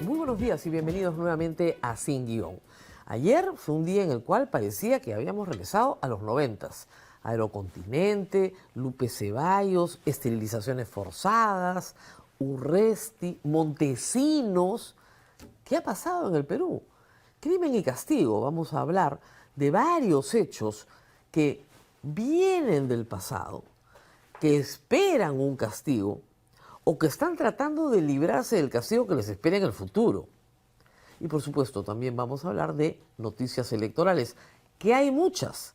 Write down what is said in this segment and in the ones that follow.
Muy buenos días y bienvenidos nuevamente a Sin Guión. Ayer fue un día en el cual parecía que habíamos regresado a los 90s. Aerocontinente, Lupe Ceballos, esterilizaciones forzadas, Urresti, Montesinos. ¿Qué ha pasado en el Perú? Crimen y castigo. Vamos a hablar de varios hechos que vienen del pasado, que esperan un castigo o que están tratando de librarse del castigo que les espera en el futuro. Y por supuesto también vamos a hablar de noticias electorales, que hay muchas.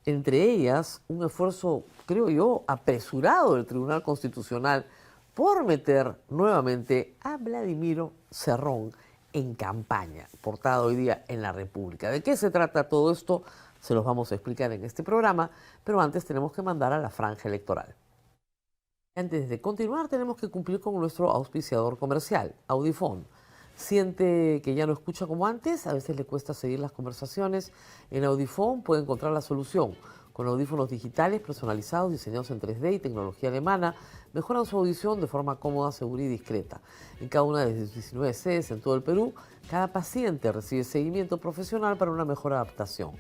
Entre ellas, un esfuerzo, creo yo, apresurado del Tribunal Constitucional por meter nuevamente a Vladimiro Cerrón en campaña, portada hoy día en La República. ¿De qué se trata todo esto? Se los vamos a explicar en este programa, pero antes tenemos que mandar a la franja electoral. Antes de continuar, tenemos que cumplir con nuestro auspiciador comercial, Audifone. Siente que ya no escucha como antes, a veces le cuesta seguir las conversaciones. En Audifone puede encontrar la solución. Con audífonos digitales personalizados, diseñados en 3D y tecnología alemana, mejoran su audición de forma cómoda, segura y discreta. En cada una de sus 19 sedes en todo el Perú, cada paciente recibe seguimiento profesional para una mejor adaptación.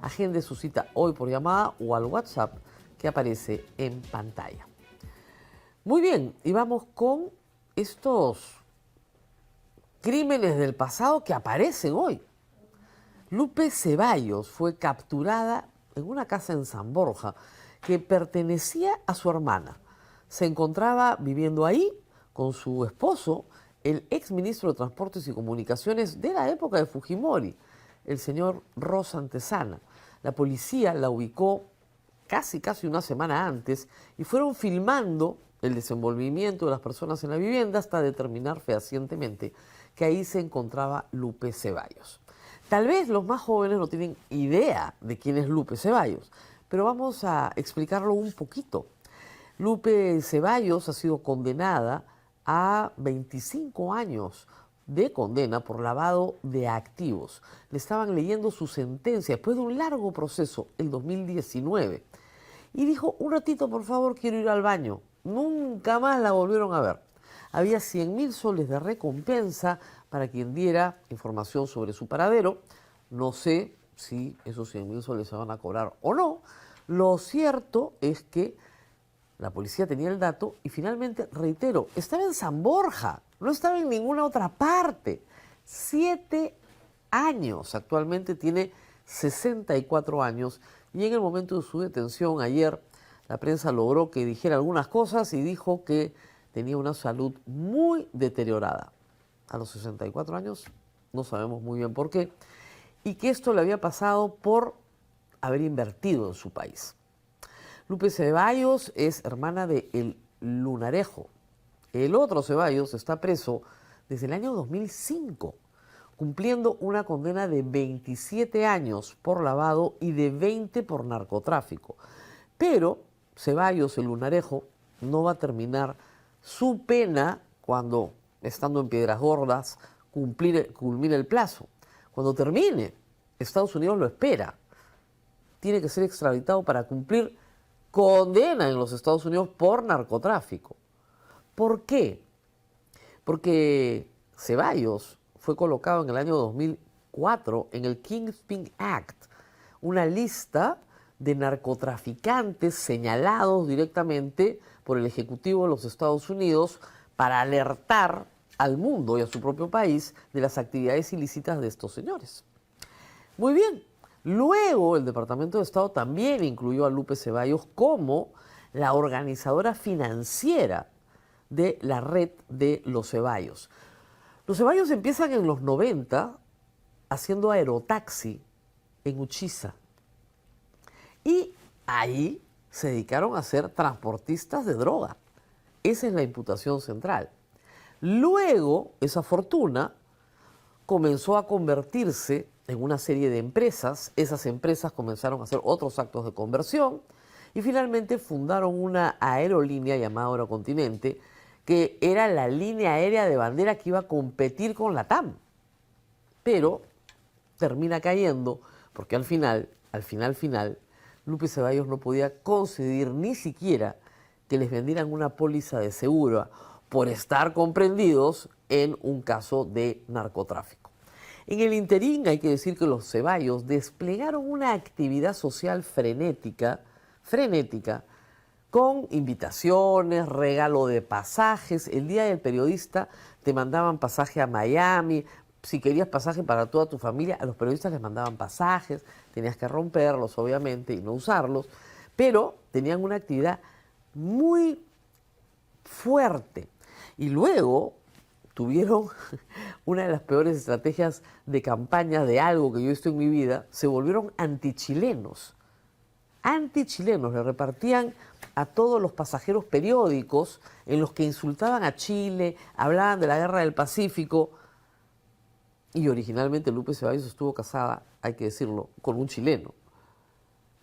Agende su cita hoy por llamada o al WhatsApp que aparece en pantalla. Muy bien, y vamos con estos crímenes del pasado que aparecen hoy. Lupe Ceballos fue capturada en una casa en San Borja que pertenecía a su hermana. Se encontraba viviendo ahí con su esposo, el exministro de Transportes y Comunicaciones de la época de Fujimori, el señor Rosa Antezana. La policía la ubicó casi una semana antes y fueron filmando el desenvolvimiento de las personas en la vivienda hasta determinar fehacientemente que ahí se encontraba Lupe Ceballos. Tal vez los más jóvenes no tienen idea de quién es Lupe Ceballos, pero vamos a explicarlo un poquito. Lupe Ceballos ha sido condenada a 25 años de condena por lavado de activos. Le estaban leyendo su sentencia después de un largo proceso, el 2019. Y dijo, un ratito, por favor, quiero ir al baño. Nunca más la volvieron a ver. Había 100.000 soles de recompensa para quien diera información sobre su paradero. No sé si esos 100.000 soles se van a cobrar o no. Lo cierto es que la policía tenía el dato y finalmente, reitero, estaba en San Borja, no estaba en ninguna otra parte. 7 años, actualmente tiene 64 años y en el momento de su detención ayer la prensa logró que dijera algunas cosas y dijo que tenía una salud muy deteriorada. A los 64 años no sabemos muy bien por qué y que esto le había pasado por haber invertido en su país. Lupe Ceballos es hermana de El Lunarejo. El otro Ceballos está preso desde el año 2005, cumpliendo una condena de 27 años por lavado y de 20 por narcotráfico. Pero Ceballos, El Lunarejo, no va a terminar su pena cuando, estando en Piedras Gordas, culmine el plazo. Cuando termine, Estados Unidos lo espera. Tiene que ser extraditado para cumplir condena en los Estados Unidos por narcotráfico. ¿Por qué? Porque Ceballos fue colocado en el año 2004 en el Kingpin Act, una lista de narcotraficantes señalados directamente por el Ejecutivo de los Estados Unidos para alertar al mundo y a su propio país de las actividades ilícitas de estos señores. Muy bien, luego el Departamento de Estado también incluyó a Lupe Ceballos como la organizadora financiera de la red de los Ceballos. Los Ceballos empiezan en los 90 haciendo aerotaxi en Uchiza. Y ahí se dedicaron a ser transportistas de droga. Esa es la imputación central. Luego, esa fortuna comenzó a convertirse en una serie de empresas. Esas empresas comenzaron a hacer otros actos de conversión y finalmente fundaron una aerolínea llamada Aerocontinente, que era la línea aérea de bandera que iba a competir con la TAM. Pero termina cayendo porque al final, Lupe Ceballos no podía conceder ni siquiera que les vendieran una póliza de seguro por estar comprendidos en un caso de narcotráfico. En el interín hay que decir que los Ceballos desplegaron una actividad social frenética, con invitaciones, regalo de pasajes. El día del periodista te mandaban pasaje a Miami. Si querías pasaje para toda tu familia, a los periodistas les mandaban pasajes. Tenías que romperlos, obviamente, y no usarlos. Pero tenían una actividad muy fuerte. Y luego tuvieron una de las peores estrategias de campaña de algo que yo he visto en mi vida. Se volvieron antichilenos. Antichilenos, le repartían a todos los pasajeros periódicos en los que insultaban a Chile, hablaban de la guerra del Pacífico. Y originalmente Lupe Ceballos estuvo casada, hay que decirlo, con un chileno.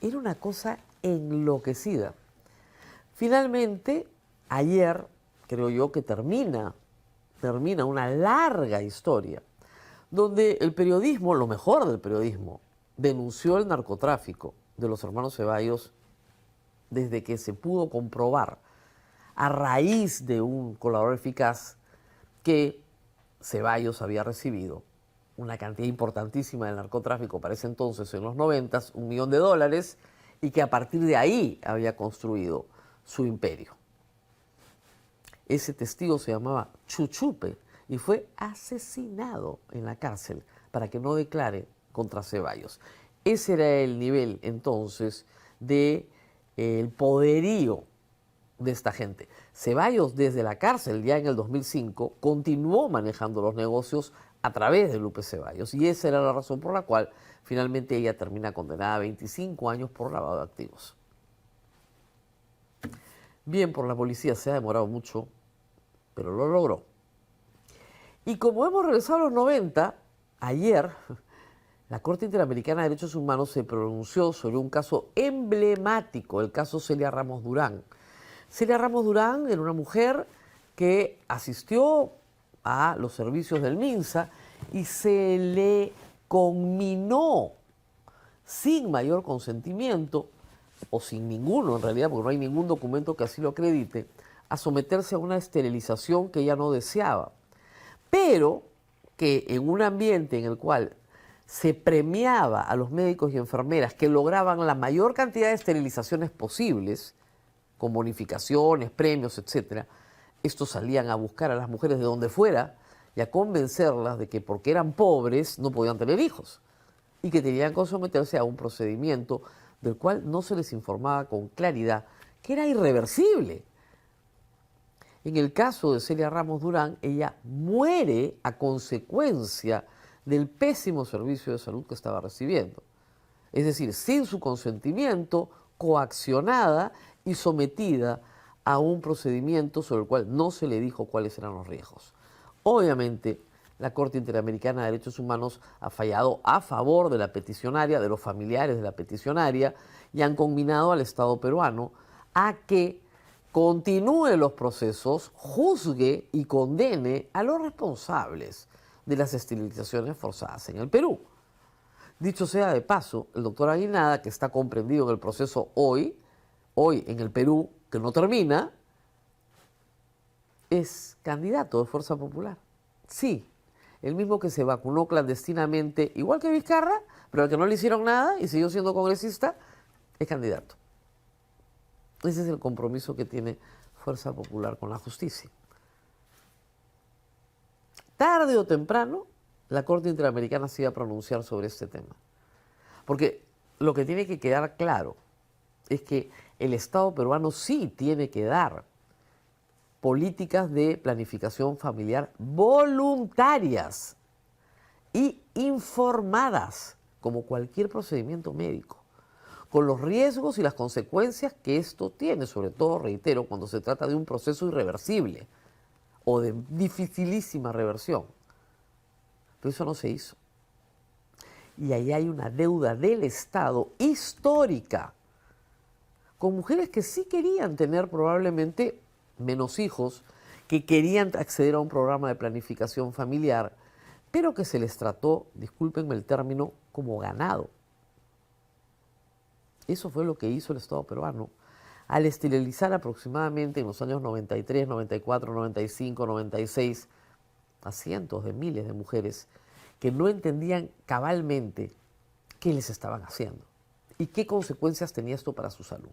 Era una cosa enloquecida. Finalmente, ayer, creo yo que termina una larga historia donde el periodismo, lo mejor del periodismo, denunció el narcotráfico de los hermanos Ceballos desde que se pudo comprobar a raíz de un colaborador eficaz que Ceballos había recibido una cantidad importantísima del narcotráfico para ese entonces, en los 90, $1 millón, y que a partir de ahí había construido su imperio. Ese testigo se llamaba Chuchupe y fue asesinado en la cárcel para que no declare contra Ceballos. Ese era el nivel entonces de el poderío de esta gente. Ceballos desde la cárcel ya en el 2005 continuó manejando los negocios a través de Lupe Ceballos y esa era la razón por la cual finalmente ella termina condenada a 25 años por lavado de activos. Bien, por la policía se ha demorado mucho, pero lo logró. Y como hemos regresado a los 90, ayer la Corte Interamericana de Derechos Humanos se pronunció sobre un caso emblemático, el caso Celia Ramos Durán. Celia Ramos Durán era una mujer que asistió a los servicios del MINSA y se le conminó sin mayor consentimiento, o sin ninguno en realidad, porque no hay ningún documento que así lo acredite, a someterse a una esterilización que ella no deseaba. Pero que en un ambiente en el cual se premiaba a los médicos y enfermeras que lograban la mayor cantidad de esterilizaciones posibles, con bonificaciones, premios, etc., estos salían a buscar a las mujeres de donde fuera y a convencerlas de que porque eran pobres no podían tener hijos y que tenían que someterse a un procedimiento del cual no se les informaba con claridad que era irreversible. En el caso de Celia Ramos Durán, ella muere a consecuencia del pésimo servicio de salud que estaba recibiendo. Es decir, sin su consentimiento, coaccionada y sometida a un procedimiento sobre el cual no se le dijo cuáles eran los riesgos. Obviamente, la Corte Interamericana de Derechos Humanos ha fallado a favor de la peticionaria, de los familiares de la peticionaria, y han conminado al Estado peruano a que continúe los procesos, juzgue y condene a los responsables de las esterilizaciones forzadas en el Perú. Dicho sea de paso, el doctor Aguinada, que está comprendido en el proceso hoy en el Perú, que no termina, es candidato de Fuerza Popular. Sí, el mismo que se vacunó clandestinamente, igual que Vizcarra, pero al que no le hicieron nada y siguió siendo congresista, es candidato. Ese es el compromiso que tiene Fuerza Popular con la justicia. Tarde o temprano, la Corte Interamericana se iba a pronunciar sobre este tema. Porque lo que tiene que quedar claro es que el Estado peruano sí tiene que dar políticas de planificación familiar voluntarias y informadas, como cualquier procedimiento médico, con los riesgos y las consecuencias que esto tiene, sobre todo, reitero, cuando se trata de un proceso irreversible o de dificilísima reversión. Pero eso no se hizo. Y ahí hay una deuda del Estado histórica con mujeres que sí querían tener probablemente menos hijos, que querían acceder a un programa de planificación familiar, pero que se les trató, discúlpenme el término, como ganado. Eso fue lo que hizo el Estado peruano al esterilizar aproximadamente en los años 93, 94, 95, 96 a cientos de miles de mujeres que no entendían cabalmente qué les estaban haciendo y qué consecuencias tenía esto para su salud.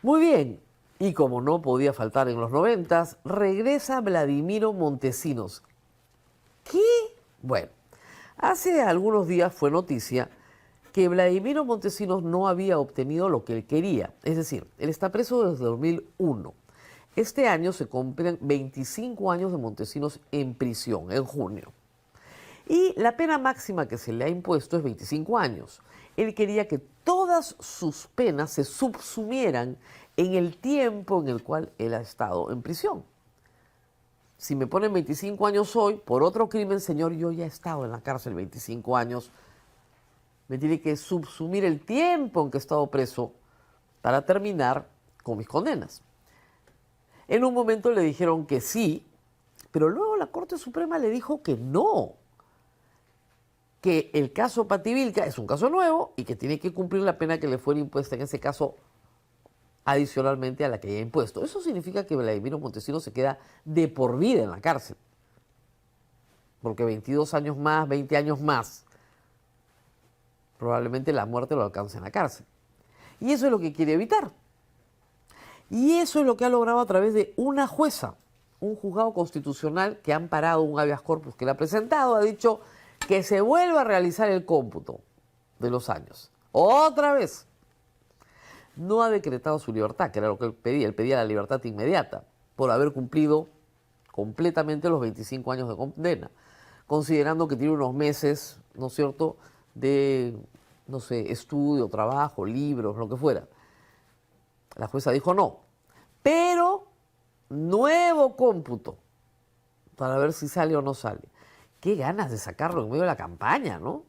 Muy bien, y como no podía faltar en los 90, regresa Vladimiro Montesinos. ¿Qué? Bueno, hace algunos días fue noticia que Vladimiro Montesinos no había obtenido lo que él quería. Es decir, él está preso desde 2001. Este año se cumplen 25 años de Montesinos en prisión, en junio. Y la pena máxima que se le ha impuesto es 25 años. Él quería que todas sus penas se subsumieran en el tiempo en el cual él ha estado en prisión. Si me ponen 25 años hoy por otro crimen, señor, yo ya he estado en la cárcel 25 años. Me tiene que subsumir el tiempo en que he estado preso para terminar con mis condenas. En un momento le dijeron que sí, pero luego la Corte Suprema le dijo que no, que el caso Pativilca es un caso nuevo y que tiene que cumplir la pena que le fuera impuesta en ese caso adicionalmente a la que haya impuesto. Eso significa que Vladimiro Montesinos se queda de por vida en la cárcel, porque 22 años más, 20 años más, probablemente la muerte lo alcance en la cárcel. Y eso es lo que quiere evitar. Y eso es lo que ha logrado a través de una jueza, un juzgado constitucional que ha amparado un habeas corpus que le ha presentado, ha dicho que se vuelva a realizar el cómputo de los años. Otra vez. No ha decretado su libertad, que era lo que él pedía. Él pedía la libertad inmediata por haber cumplido completamente los 25 años de condena, considerando que tiene unos meses, ¿no es cierto?, de, no sé, estudio, trabajo, libros, lo que fuera. La jueza dijo no, pero nuevo cómputo para ver si sale o no sale. Qué ganas de sacarlo en medio de la campaña, ¿no?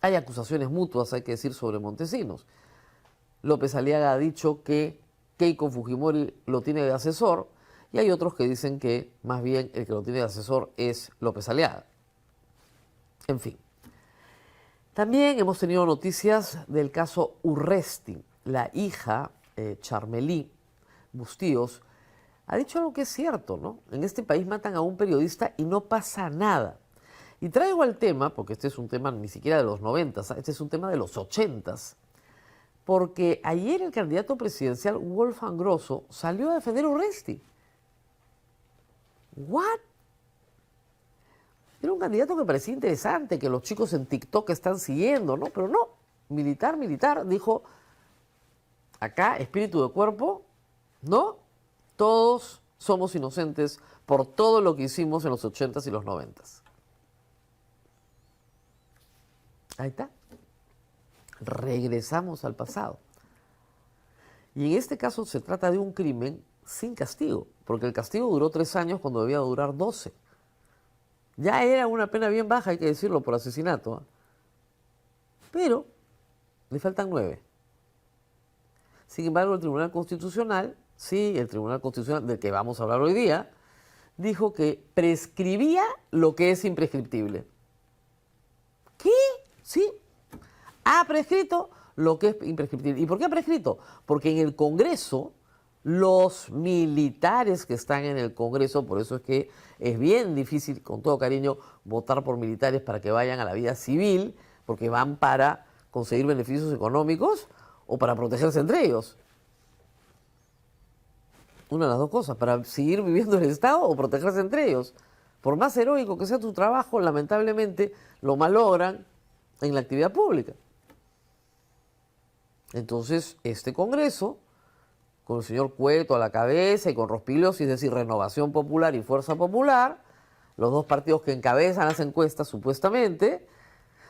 Hay acusaciones mutuas, hay que decir, sobre Montesinos. López Aliaga ha dicho que Keiko Fujimori lo tiene de asesor y hay otros que dicen que más bien el que lo tiene de asesor es López Aliaga. En fin. También hemos tenido noticias del caso Urresti. La hija, Charmelí Bustíos, ha dicho algo que es cierto, ¿no? En este país matan a un periodista y no pasa nada. Y traigo el tema, porque este es un tema ni siquiera de los 90, este es un tema de los 80, porque ayer el candidato presidencial Wolfgang Grosso salió a defender a Urresti. ¿What? Era un candidato que parecía interesante, que los chicos en TikTok están siguiendo, ¿no? Pero no, militar, dijo, acá, espíritu de cuerpo, ¿no? Todos somos inocentes por todo lo que hicimos en los 80s y los 90s. Ahí está. Regresamos al pasado. Y en este caso se trata de un crimen sin castigo, porque el castigo duró 3 años cuando debía durar 12. Ya era una pena bien baja, hay que decirlo, por asesinato, ¿eh? Pero le faltan 9. Sin embargo, el Tribunal Constitucional, sí, el Tribunal Constitucional del que vamos a hablar hoy día, dijo que prescribía lo que es imprescriptible. ¿Qué? Sí. Ha prescrito lo que es imprescriptible. ¿Y por qué ha prescrito? Porque en el Congreso, los militares que están en el Congreso, por eso es que es bien difícil, con todo cariño, votar por militares para que vayan a la vida civil, porque van para conseguir beneficios económicos o para protegerse entre ellos. Una de las dos cosas, para seguir viviendo en el Estado o protegerse entre ellos. Por más heroico que sea tu trabajo, lamentablemente lo malogran en la actividad pública. Entonces, este Congreso, con el señor Cueto a la cabeza y con Rospigliosi, es decir, Renovación Popular y Fuerza Popular, los dos partidos que encabezan las encuestas supuestamente,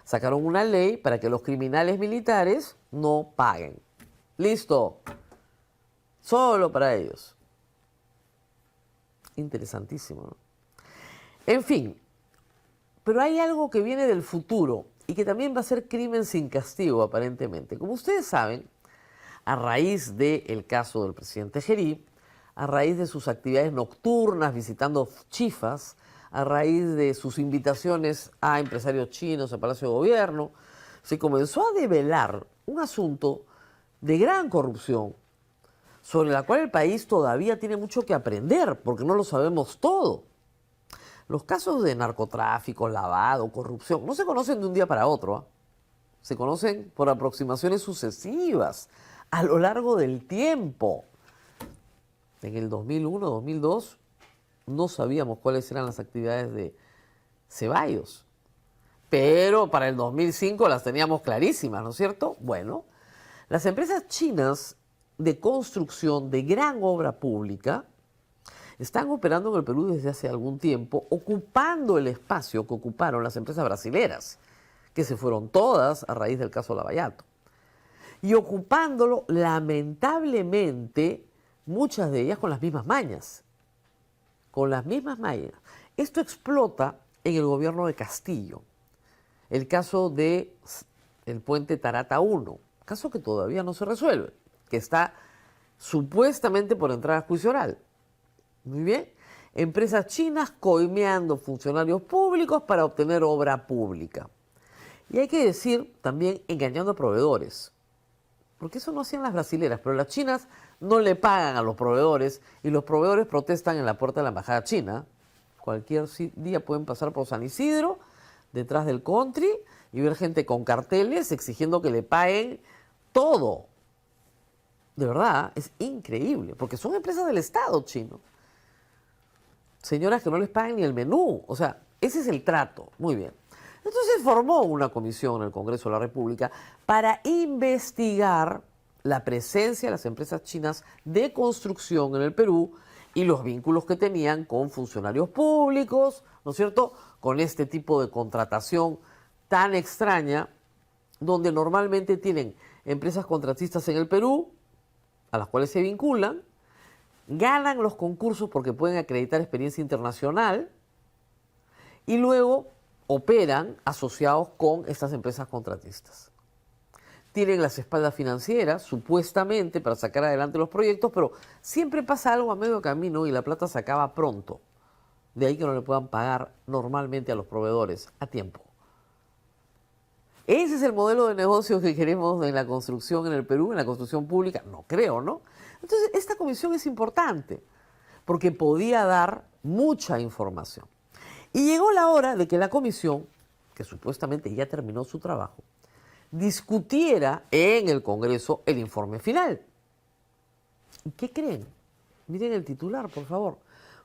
sacaron una ley para que los criminales militares no paguen. Listo. Solo para ellos. Interesantísimo, ¿no? En fin, pero hay algo que viene del futuro y que también va a ser crimen sin castigo, aparentemente. Como ustedes saben, a raíz del caso del presidente Gerí, a raíz de sus actividades nocturnas visitando chifas, a raíz de sus invitaciones a empresarios chinos a Palacio de Gobierno, se comenzó a develar un asunto de gran corrupción sobre la cual el país todavía tiene mucho que aprender, porque no lo sabemos todo. Los casos de narcotráfico, lavado, corrupción, no se conocen de un día para otro, ¿eh? Se conocen por aproximaciones sucesivas a lo largo del tiempo. En el 2001, 2002, no sabíamos cuáles eran las actividades de Ceballos, pero para el 2005 las teníamos clarísimas, ¿no es cierto? Bueno, las empresas chinas de construcción de gran obra pública están operando en el Perú desde hace algún tiempo, ocupando el espacio que ocuparon las empresas brasileras, que se fueron todas a raíz del caso Lavallato. Y ocupándolo, lamentablemente, muchas de ellas con las mismas mañas. Con las mismas mañas. Esto explota en el gobierno de Castillo. El caso del puente Tarata 1, caso que todavía no se resuelve, que está supuestamente por entrar a juicio oral. Muy bien. Empresas chinas coimeando funcionarios públicos para obtener obra pública. Y hay que decir también engañando a proveedores. Porque eso no hacían las brasileras, pero las chinas no le pagan a los proveedores y los proveedores protestan en la puerta de la embajada china. Cualquier día pueden pasar por San Isidro, detrás del country, y ver gente con carteles exigiendo que le paguen todo. De verdad, es increíble, porque son empresas del Estado chino. Señoras que no les pagan ni el menú. O sea, ese es el trato. Muy bien. Entonces formó una comisión en el Congreso de la República para investigar la presencia de las empresas chinas de construcción en el Perú y los vínculos que tenían con funcionarios públicos, ¿no es cierto?, con este tipo de contratación tan extraña, donde normalmente tienen empresas contratistas en el Perú, a las cuales se vinculan, ganan los concursos porque pueden acreditar experiencia internacional y luego operan asociados con estas empresas contratistas. Tienen las espaldas financieras, supuestamente, para sacar adelante los proyectos, pero siempre pasa algo a medio camino y la plata se acaba pronto. De ahí que no le puedan pagar normalmente a los proveedores a tiempo. ¿Ese es el modelo de negocio que queremos en la construcción en el Perú, en la construcción pública? No creo, ¿no? Entonces, esta comisión es importante porque podía dar mucha información. Y llegó la hora de que la comisión, que supuestamente ya terminó su trabajo, discutiera en el Congreso el informe final. ¿Y qué creen? Miren el titular, por favor.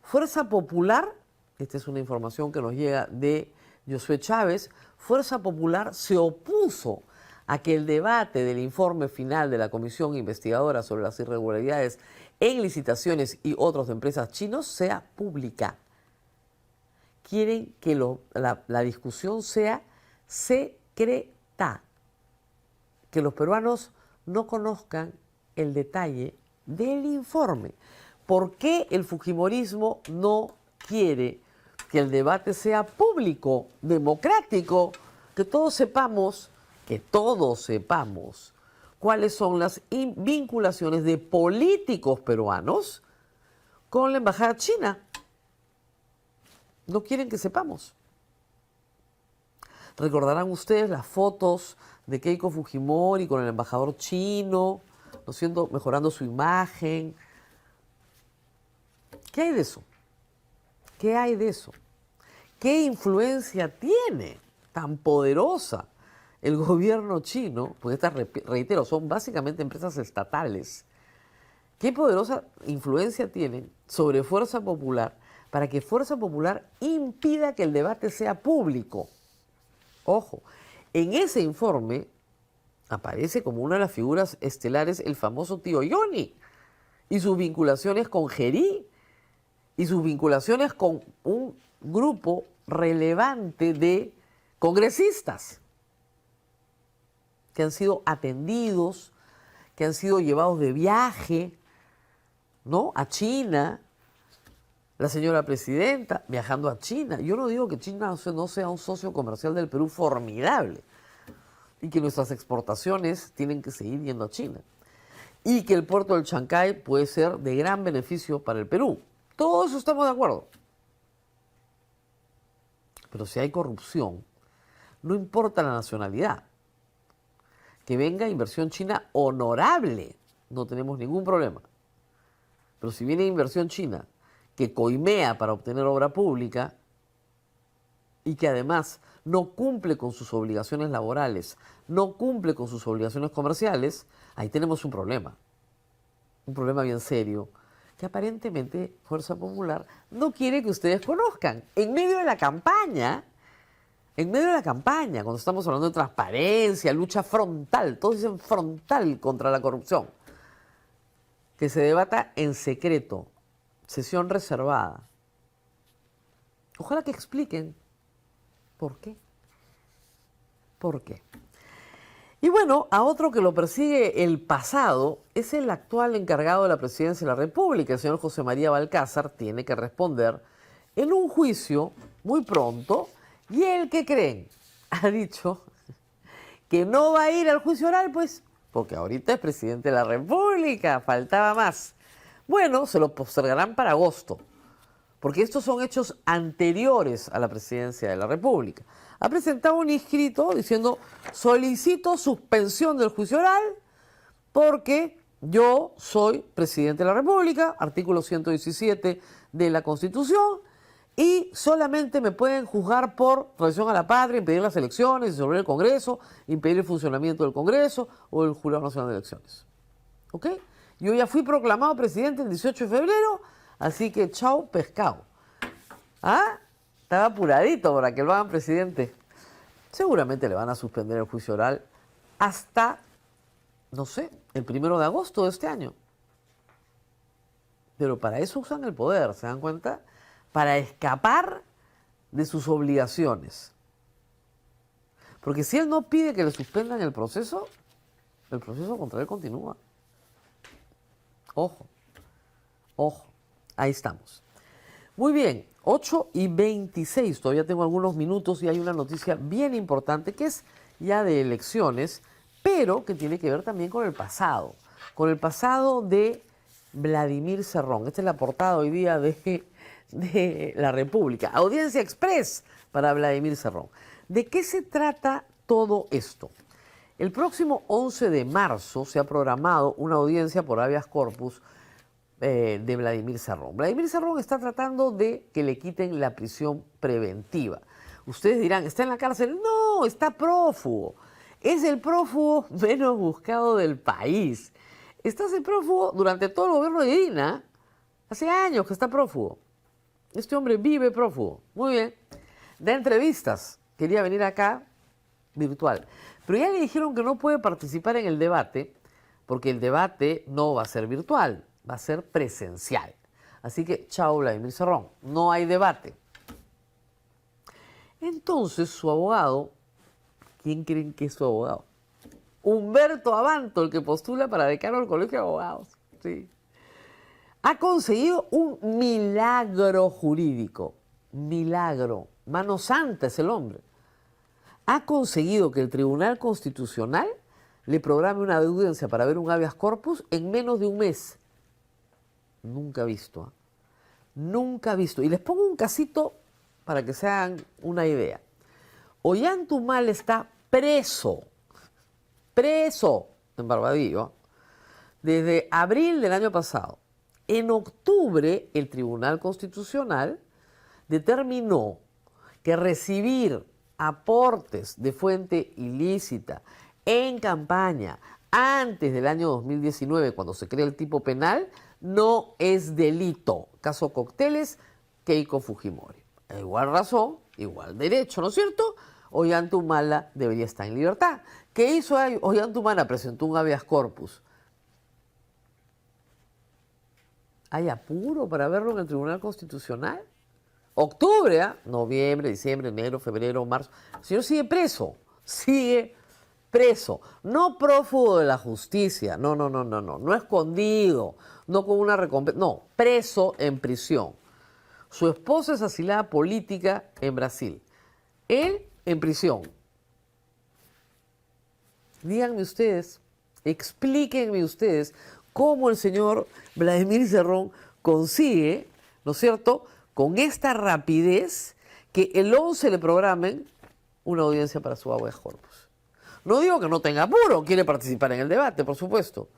Fuerza Popular, esta es una información que nos llega de Josué Chávez, Fuerza Popular se opuso a que el debate del informe final de la comisión investigadora sobre las irregularidades en licitaciones y otras de empresas chinos sea pública. Quieren que la discusión sea secreta, que los peruanos no conozcan el detalle del informe. ¿Por qué el fujimorismo no quiere que el debate sea público, democrático, que todos sepamos cuáles son las vinculaciones de políticos peruanos con la embajada china? No quieren que sepamos. Recordarán ustedes las fotos de Keiko Fujimori con el embajador chino, ¿no siendo mejorando su imagen? ¿Qué hay de eso? ¿Qué hay de eso? ¿Qué influencia tiene tan poderosa el gobierno chino? Porque estas, reitero, son básicamente empresas estatales. ¿Qué poderosa influencia tienen sobre Fuerza Popular para que Fuerza Popular impida que el debate sea público? Ojo, en ese informe aparece como una de las figuras estelares el famoso tío Johnny y sus vinculaciones con Gerí y sus vinculaciones con un grupo relevante de congresistas que han sido atendidos, que han sido llevados de viaje, ¿no?, a China. La señora presidenta viajando a China. Yo no digo que China no sea un socio comercial del Perú formidable y que nuestras exportaciones tienen que seguir yendo a China y que el puerto del Chancay puede ser de gran beneficio para el Perú. Todo eso estamos de acuerdo. Pero si hay corrupción, no importa la nacionalidad. Que venga inversión china honorable, no tenemos ningún problema. Pero si viene inversión china que coimea para obtener obra pública y que además no cumple con sus obligaciones laborales, no cumple con sus obligaciones comerciales, ahí tenemos un problema bien serio, que aparentemente Fuerza Popular no quiere que ustedes conozcan. En medio de la campaña, cuando estamos hablando de transparencia, lucha frontal, todos dicen frontal contra la corrupción, que se debata en secreto, sesión reservada. Ojalá que expliquen por qué. ¿Por qué? Y bueno, a otro que lo persigue el pasado es el actual encargado de la presidencia de la República, el señor José María Balcázar, tiene que responder en un juicio muy pronto. Y el que creen ha dicho que no va a ir al juicio oral, pues, porque ahorita es presidente de la República, faltaba más. Bueno, se lo postergarán para agosto, porque estos son hechos anteriores a la presidencia de la República. Ha presentado un escrito diciendo: solicito suspensión del juicio oral porque yo soy presidente de la República, artículo 117 de la Constitución, y solamente me pueden juzgar por traición a la patria, impedir las elecciones, disolver el Congreso, impedir el funcionamiento del Congreso o el Jurado Nacional de Elecciones. ¿Ok? Yo ya fui proclamado presidente el 18 de febrero, así que chao pescado. ¿Ah? Estaba apuradito para que lo hagan presidente. Seguramente le van a suspender el juicio oral hasta, no sé, el 1 de agosto de este año. Pero para eso usan el poder, ¿se dan cuenta? Para escapar de sus obligaciones. Porque si él no pide que le suspendan el proceso contra él continúa. Ojo, ojo, ahí estamos. Muy bien, 8:26, todavía tengo algunos minutos y hay una noticia bien importante que es ya de elecciones, pero que tiene que ver también con el pasado de Vladimir Cerrón. Esta es la portada hoy día de La República. Audiencia express para Vladimir Cerrón. ¿De qué se trata todo esto? El próximo 11 de marzo se ha programado una audiencia por habeas corpus de Vladimir Cerrón. Vladimir Cerrón está tratando de que le quiten la prisión preventiva. Ustedes dirán, ¿está en la cárcel? No, está prófugo. Es el prófugo menos buscado del país. Está ese prófugo durante todo el gobierno de Dina. Hace años que está prófugo. Este hombre vive prófugo. Muy bien. Da entrevistas. Quería venir acá virtual. Pero ya le dijeron que no puede participar en el debate porque el debate no va a ser virtual, va a ser presencial. Así que, chao Vladimir Cerrón, no hay debate. Entonces su abogado, ¿quién creen que es su abogado? Humberto Abanto, el que postula para decano del Colegio de Abogados. Sí. Ha conseguido un milagro jurídico. Milagro. Mano santa es el hombre. Ha conseguido que el Tribunal Constitucional le programe una audiencia para ver un habeas corpus en menos de un mes. Nunca visto. ¿Eh? Nunca visto. Y les pongo un casito para que se hagan una idea. Ollantaytamala está preso en Barbadillo desde abril del año pasado. En octubre, el Tribunal Constitucional determinó que recibir aportes de fuente ilícita en campaña antes del año 2019, cuando se crea el tipo penal, no es delito. Caso Cócteles, Keiko Fujimori. A igual razón, igual derecho, ¿no es cierto? Ollantaytamala debería estar en libertad. ¿Qué hizo Ollantaytamala? Presentó un habeas corpus. ¿Hay apuro para verlo en el Tribunal Constitucional? Octubre, ¿eh? Noviembre, diciembre, enero, febrero, marzo. El señor sigue preso. No prófugo de la justicia, no escondido, no con una recompensa, no, preso en prisión. Su esposa es asilada política en Brasil. Él en prisión. Díganme ustedes, explíquenme ustedes cómo el señor Vladimir Cerrón consigue, ¿no es cierto?, con esta rapidez que el 11 le programen una audiencia para su habeas corpus. No digo que no tenga apuro, quiere participar en el debate, por supuesto.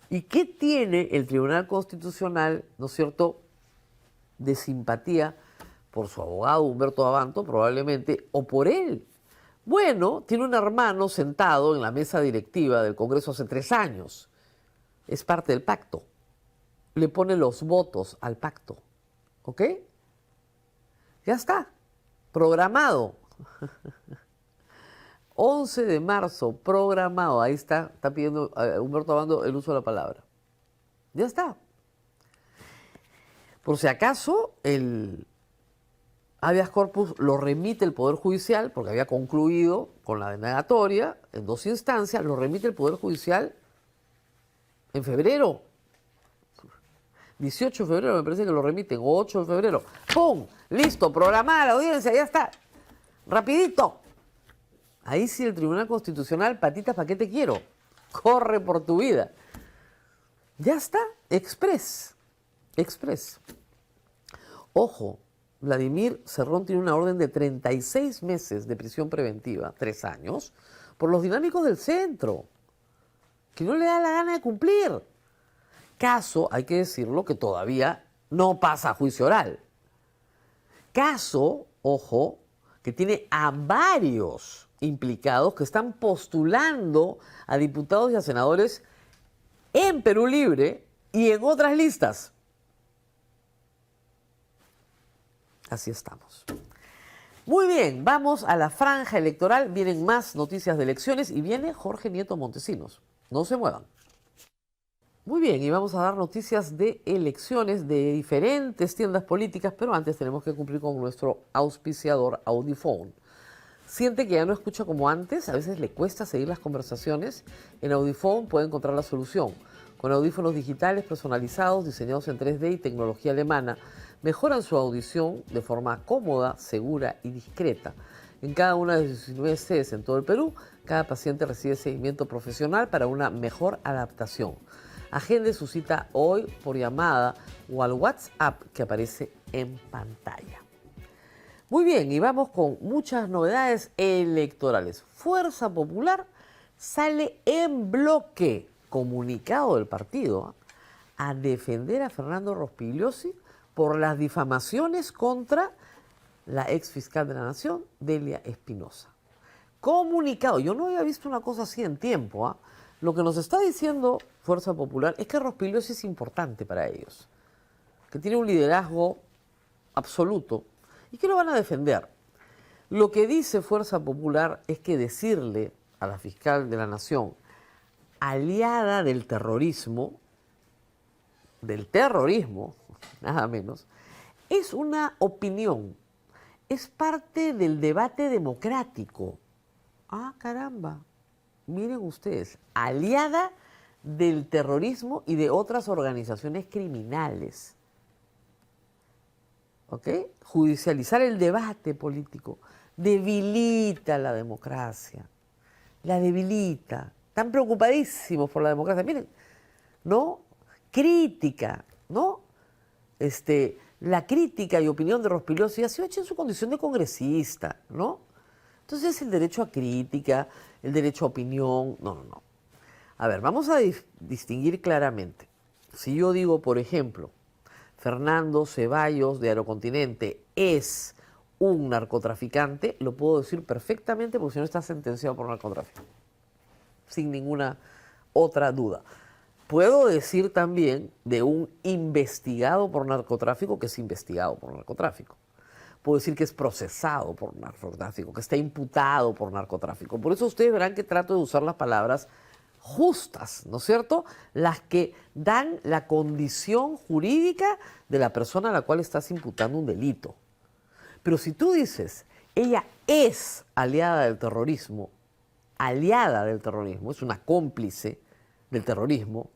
¿Y qué tiene el Tribunal Constitucional, ¿no es cierto?, de simpatía por su abogado Humberto Abanto, probablemente, o por él? Bueno, tiene un hermano sentado en la mesa directiva del Congreso hace 3 años. Es parte del pacto. Le pone los votos al pacto. ¿Ok? Ya está. Programado. 11 de marzo, programado. Ahí está pidiendo Humberto Abanto el uso de la palabra. Ya está. Por si acaso, el habeas corpus lo remite el Poder Judicial, porque había concluido con la denegatoria en 2 instancias, lo remite el Poder Judicial en febrero. 18 de febrero me parece que lo remiten, o 8 de febrero. ¡Pum! Listo, programada la audiencia, ya está. Rapidito. Ahí sí el Tribunal Constitucional, patitas, ¿para qué te quiero? Corre por tu vida. Ya está, express. Express. Ojo, Vladimir Cerrón tiene una orden de 36 meses de prisión preventiva, 3 años, por los dinámicos del centro, que no le da la gana de cumplir. Caso, hay que decirlo, que todavía no pasa a juicio oral. Caso, ojo, que tiene a varios implicados que están postulando a diputados y a senadores en Perú Libre y en otras listas. Así estamos. Muy bien, vamos a la franja electoral. Vienen más noticias de elecciones y viene Jorge Nieto Montesinos. No se muevan. Muy bien, y vamos a dar noticias de elecciones de diferentes tiendas políticas, pero antes tenemos que cumplir con nuestro auspiciador Audifone. Siente que ya no escucha como antes, a veces le cuesta seguir las conversaciones. En Audifone puede encontrar la solución. Con audífonos digitales personalizados, diseñados en 3D y tecnología alemana, mejoran su audición de forma cómoda, segura y discreta. En cada una de sus 19 sedes en todo el Perú, cada paciente recibe seguimiento profesional para una mejor adaptación. Agende su cita hoy por llamada o al WhatsApp que aparece en pantalla. Muy bien, y vamos con muchas novedades electorales. Fuerza Popular sale en bloque, comunicado del partido, a defender a Fernando Rospigliosi por las difamaciones contra la ex fiscal de la Nación, Delia Espinosa. Comunicado, yo no había visto una cosa así en tiempo, ¿ah? Lo que nos está diciendo Fuerza Popular es que Rospigliosi es importante para ellos, que tiene un liderazgo absoluto y que lo van a defender. Lo que dice Fuerza Popular es que decirle a la fiscal de la Nación, aliada del terrorismo, nada menos, es una opinión, es parte del debate democrático. Ah, caramba. Miren ustedes, aliada del terrorismo y de otras organizaciones criminales. ¿Ok? Judicializar el debate político debilita la democracia. La debilita. Están preocupadísimos por la democracia. Miren, ¿no? Crítica, ¿no? La crítica y opinión de Rospigliosi ha sido hecha en su condición de congresista, ¿no? Entonces el derecho a crítica, el derecho a opinión, no. A ver, vamos a distinguir claramente. Si yo digo, por ejemplo, Fernando Ceballos de Aerocontinente es un narcotraficante, lo puedo decir perfectamente porque si no está sentenciado por narcotráfico, sin ninguna otra duda. Puedo decir también de un investigado por narcotráfico que es investigado por narcotráfico. Puedo decir que es procesado por narcotráfico, que está imputado por narcotráfico. Por eso ustedes verán que trato de usar las palabras justas, ¿no es cierto? Las que dan la condición jurídica de la persona a la cual estás imputando un delito. Pero si tú dices, ella es aliada del terrorismo, es una cómplice del terrorismo,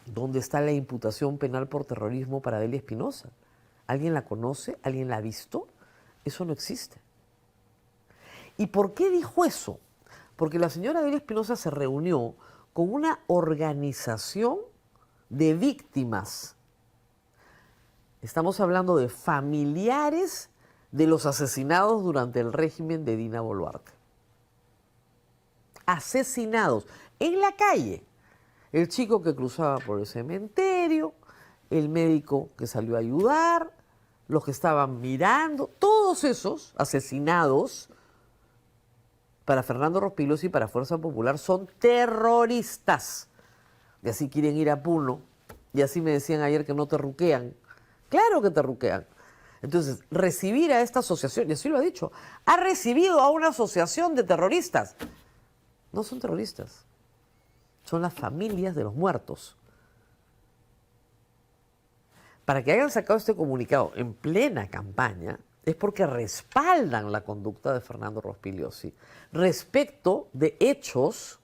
¿dónde está la imputación penal por terrorismo para Delia Espinosa? ¿Alguien la conoce? ¿Alguien la ha visto? Eso no existe. ¿Y por qué dijo eso? Porque la señora Delia Espinosa se reunió con una organización de víctimas. Estamos hablando de familiares de los asesinados durante el régimen de Dina Boluarte. Asesinados en la calle. el chico que cruzaba por el cementerio, el médico que salió a ayudar, los que estaban mirando, todos esos asesinados para Fernando Rospigliosi y para Fuerza Popular son terroristas. Y así quieren ir a Puno, y así me decían ayer que no te ruquean. Claro que te ruquean. Entonces, recibir a esta asociación, y así lo ha dicho, ha recibido a una asociación de terroristas. No son terroristas, son las familias de los muertos. Para que hayan sacado este comunicado en plena campaña, es porque respaldan la conducta de Fernando Rospigliosi respecto de hechos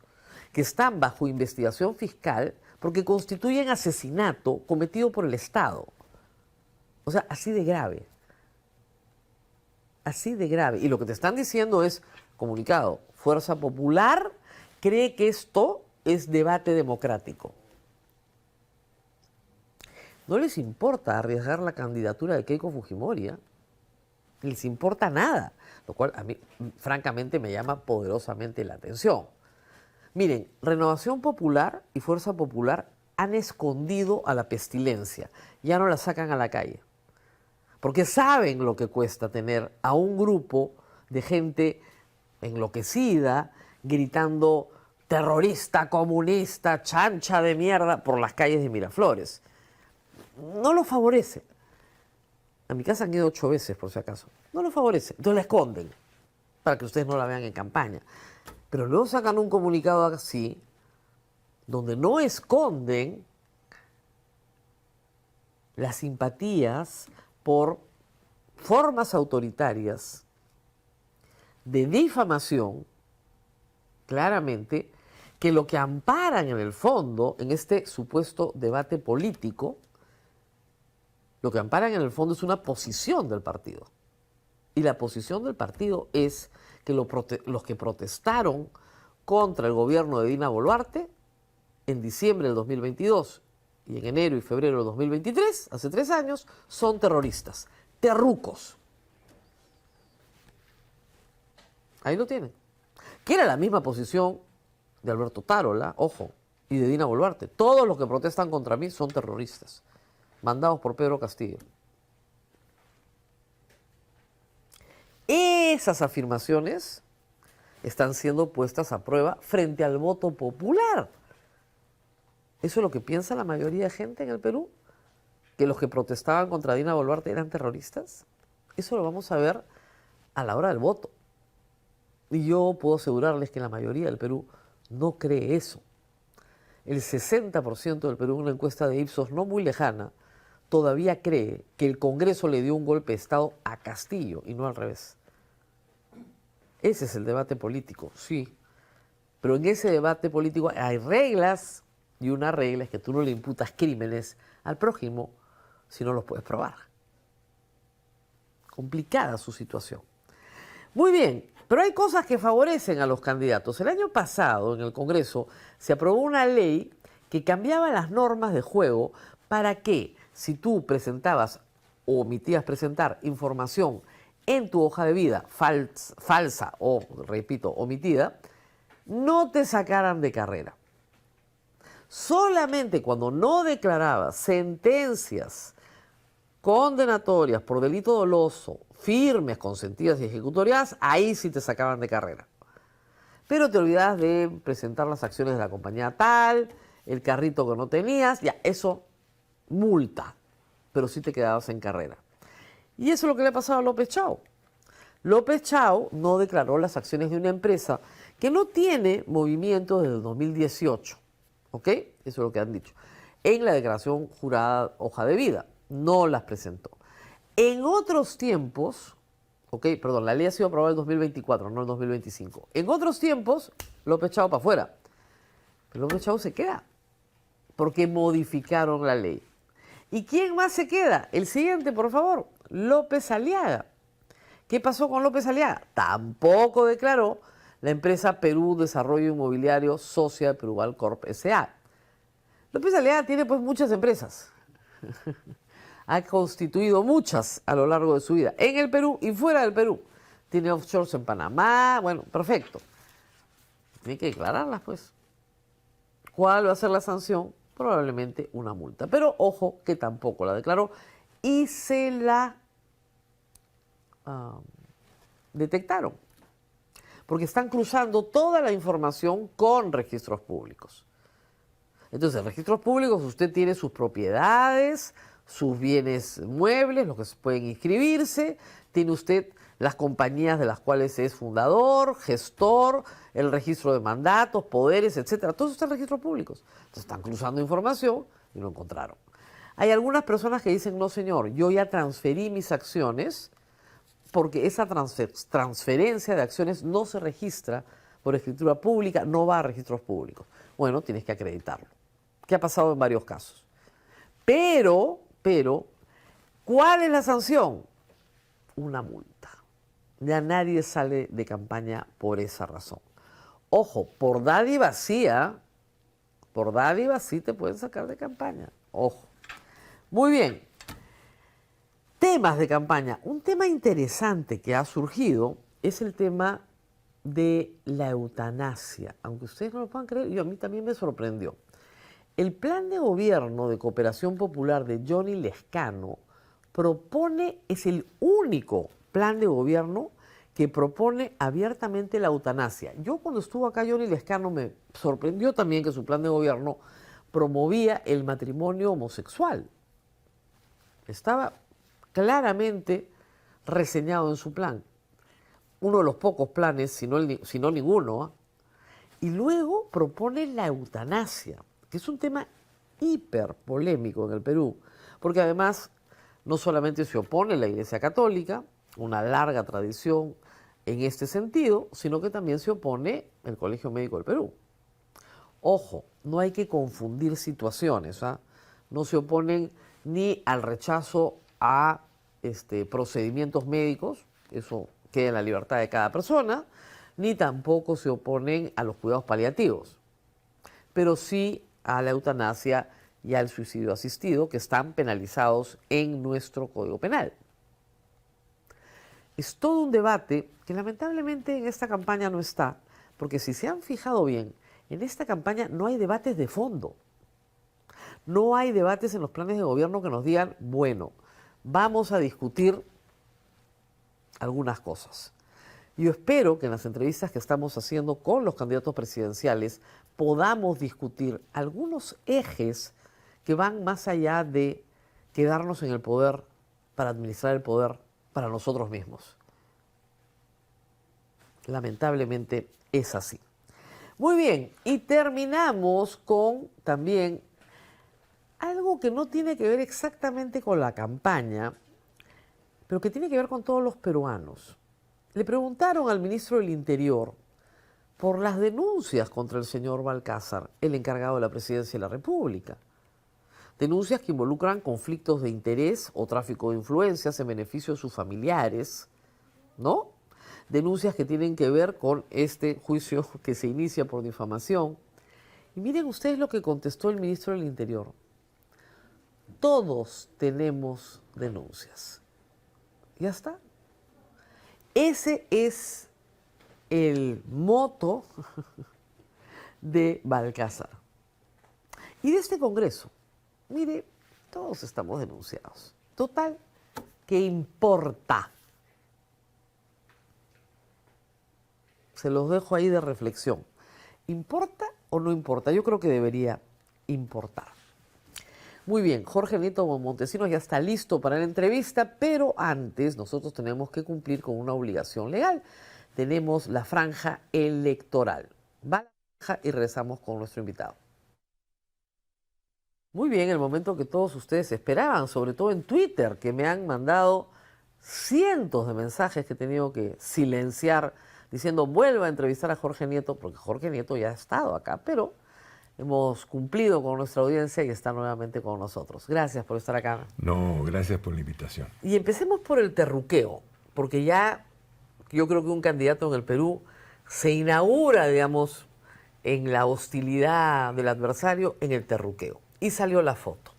que están bajo investigación fiscal porque constituyen asesinato cometido por el Estado. O sea, así de grave. Así de grave. Y lo que te están diciendo es, comunicado, Fuerza Popular cree que esto es debate democrático. No les importa arriesgar la candidatura de Keiko Fujimori, ¿eh? No les importa nada, lo cual a mí francamente me llama poderosamente la atención. Miren, Renovación Popular y Fuerza Popular han escondido a la pestilencia, ya no la sacan a la calle, porque saben lo que cuesta tener a un grupo de gente enloquecida gritando terrorista, comunista, chancha de mierda por las calles de Miraflores. No lo favorece. A mi casa han ido 8 veces, por si acaso. No lo favorece. Entonces la esconden para que ustedes no la vean en campaña. Pero luego sacan un comunicado así, donde no esconden las simpatías por formas autoritarias de difamación, claramente, que lo que amparan en el fondo, en este supuesto debate político, lo que amparan en el fondo es una posición del partido. Y la posición del partido es que los que protestaron contra el gobierno de Dina Boluarte en diciembre del 2022 y en enero y febrero del 2023, hace 3 años, son terroristas, terrucos. Ahí lo tienen. Que era la misma posición de Alberto Tarola, ojo, y de Dina Boluarte. Todos los que protestan contra mí son terroristas, mandados por Pedro Castillo. Esas afirmaciones están siendo puestas a prueba frente al voto popular. ¿Eso es lo que piensa la mayoría de gente en el Perú? ¿Que los que protestaban contra Dina Boluarte eran terroristas? Eso lo vamos a ver a la hora del voto. Y yo puedo asegurarles que la mayoría del Perú no cree eso. El 60% del Perú, en una encuesta de Ipsos no muy lejana, todavía cree que el Congreso le dio un golpe de Estado a Castillo y no al revés. Ese es el debate político, sí. Pero en ese debate político hay reglas, y una regla es que tú no le imputas crímenes al prójimo si no los puedes probar. Complicada su situación. Muy bien, pero hay cosas que favorecen a los candidatos. El año pasado en el Congreso se aprobó una ley que cambiaba las normas de juego para que si tú presentabas o omitías presentar información en tu hoja de vida falsa o, repito, omitida, no te sacaran de carrera. Solamente cuando no declarabas sentencias condenatorias por delito doloso, firmes, consentidas y ejecutoriadas, ahí sí te sacaban de carrera. Pero te olvidabas de presentar las acciones de la compañía tal, el carrito que no tenías, ya, eso multa, pero sí te quedabas en carrera. Y eso es lo que le ha pasado a López Chao. López Chao no declaró las acciones de una empresa que no tiene movimiento desde el 2018. ¿Ok? Eso es lo que han dicho. En la declaración jurada hoja de vida, no las presentó. En otros tiempos, ¿ok? Perdón, la ley ha sido aprobada en el 2024, no en el 2025. En otros tiempos, López Chao para afuera. Pero López Chao se queda, porque modificaron la ley. ¿Y quién más se queda? El siguiente, por favor, López Aliaga. ¿Qué pasó con López Aliaga? Tampoco declaró la empresa Perú Desarrollo Inmobiliario, socia de Peruval Corp S.A. López Aliaga tiene pues muchas empresas. Ha constituido muchas a lo largo de su vida, en el Perú y fuera del Perú. Tiene offshores en Panamá, bueno, perfecto. Tiene que declararlas pues. ¿Cuál va a ser la sanción? Probablemente una multa. Pero ojo que tampoco la declaró y se la detectaron. Porque están cruzando toda la información con registros públicos. Entonces, en registros públicos usted tiene sus propiedades, sus bienes muebles, los que pueden inscribirse, tiene usted las compañías de las cuales es fundador, gestor, el registro de mandatos, poderes, etcétera. Todo eso está en registros públicos. Entonces, están cruzando información y lo encontraron. Hay algunas personas que dicen, no señor, yo ya transferí mis acciones porque esa transferencia de acciones no se registra por escritura pública, no va a registros públicos. Bueno, tienes que acreditarlo, que ha pasado en varios casos. Pero, ¿cuál es la sanción? Una multa. Ya nadie sale de campaña por esa razón. Ojo, por dádiva sí te pueden sacar de campaña. Ojo. Muy bien. Temas de campaña. Un tema interesante que ha surgido es el tema de la eutanasia. Aunque ustedes no lo puedan creer, a mí también me sorprendió. El plan de gobierno de cooperación popular de Johnny Lescano es el único plan de gobierno que propone abiertamente la eutanasia. Yo cuando estuvo acá Johnny Lescano me sorprendió también que su plan de gobierno promovía el matrimonio homosexual. Estaba claramente reseñado en su plan. Uno de los pocos planes, si no ninguno. Y luego propone la eutanasia, que es un tema hiper polémico en el Perú, porque además no solamente se opone la Iglesia Católica, una larga tradición en este sentido, sino que también se opone el Colegio Médico del Perú. Ojo, no hay que confundir situaciones, ¿ah? No se oponen ni al rechazo a procedimientos médicos, eso queda en la libertad de cada persona, ni tampoco se oponen a los cuidados paliativos, pero sí a la eutanasia y al suicidio asistido, que están penalizados en nuestro Código Penal. Es todo un debate que lamentablemente en esta campaña no está, porque si se han fijado bien, en esta campaña no hay debates de fondo. No hay debates en los planes de gobierno que nos digan, bueno, vamos a discutir algunas cosas. Yo espero que en las entrevistas que estamos haciendo con los candidatos presidenciales podamos discutir algunos ejes que van más allá de quedarnos en el poder para administrar el poder para nosotros mismos. Lamentablemente es así. Muy bien, y terminamos con también algo que no tiene que ver exactamente con la campaña, pero que tiene que ver con todos los peruanos. Le preguntaron al ministro del Interior por las denuncias contra el señor Balcázar, el encargado de la Presidencia de la República. Denuncias que involucran conflictos de interés o tráfico de influencias en beneficio de sus familiares, ¿no? Denuncias que tienen que ver con este juicio que se inicia por difamación. Y miren ustedes lo que contestó el ministro del Interior. Todos tenemos denuncias. Ya está. Ese es el moto de Balcázar. Y de este Congreso, mire, todos estamos denunciados. Total, ¿qué importa? Se los dejo ahí de reflexión. ¿Importa o no importa? Yo creo que debería importar. Muy bien, Jorge Nieto Montesinos ya está listo para la entrevista, pero antes nosotros tenemos que cumplir con una obligación legal. Tenemos la franja electoral. Va a la franja y regresamos con nuestro invitado. Muy bien, el momento que todos ustedes esperaban, sobre todo en Twitter, que me han mandado cientos de mensajes que he tenido que silenciar, diciendo vuelva a entrevistar a Jorge Nieto, porque Jorge Nieto ya ha estado acá, pero hemos cumplido con nuestra audiencia y está nuevamente con nosotros. Gracias por estar acá. No, gracias por la invitación. Y empecemos por el terruqueo, porque ya yo creo que un candidato en el Perú se inaugura, digamos, en la hostilidad del adversario, en el terruqueo. Y salió la foto.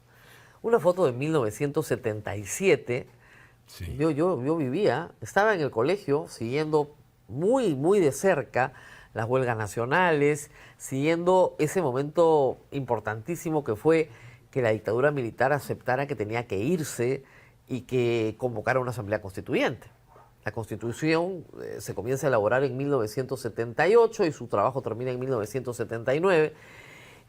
Una foto de 1977. Sí. Yo vivía, estaba en el colegio siguiendo muy, muy de cerca las huelgas nacionales, siguiendo ese momento importantísimo que fue que la dictadura militar aceptara que tenía que irse y que convocara una asamblea constituyente. La Constitución se comienza a elaborar en 1978 y su trabajo termina en 1979.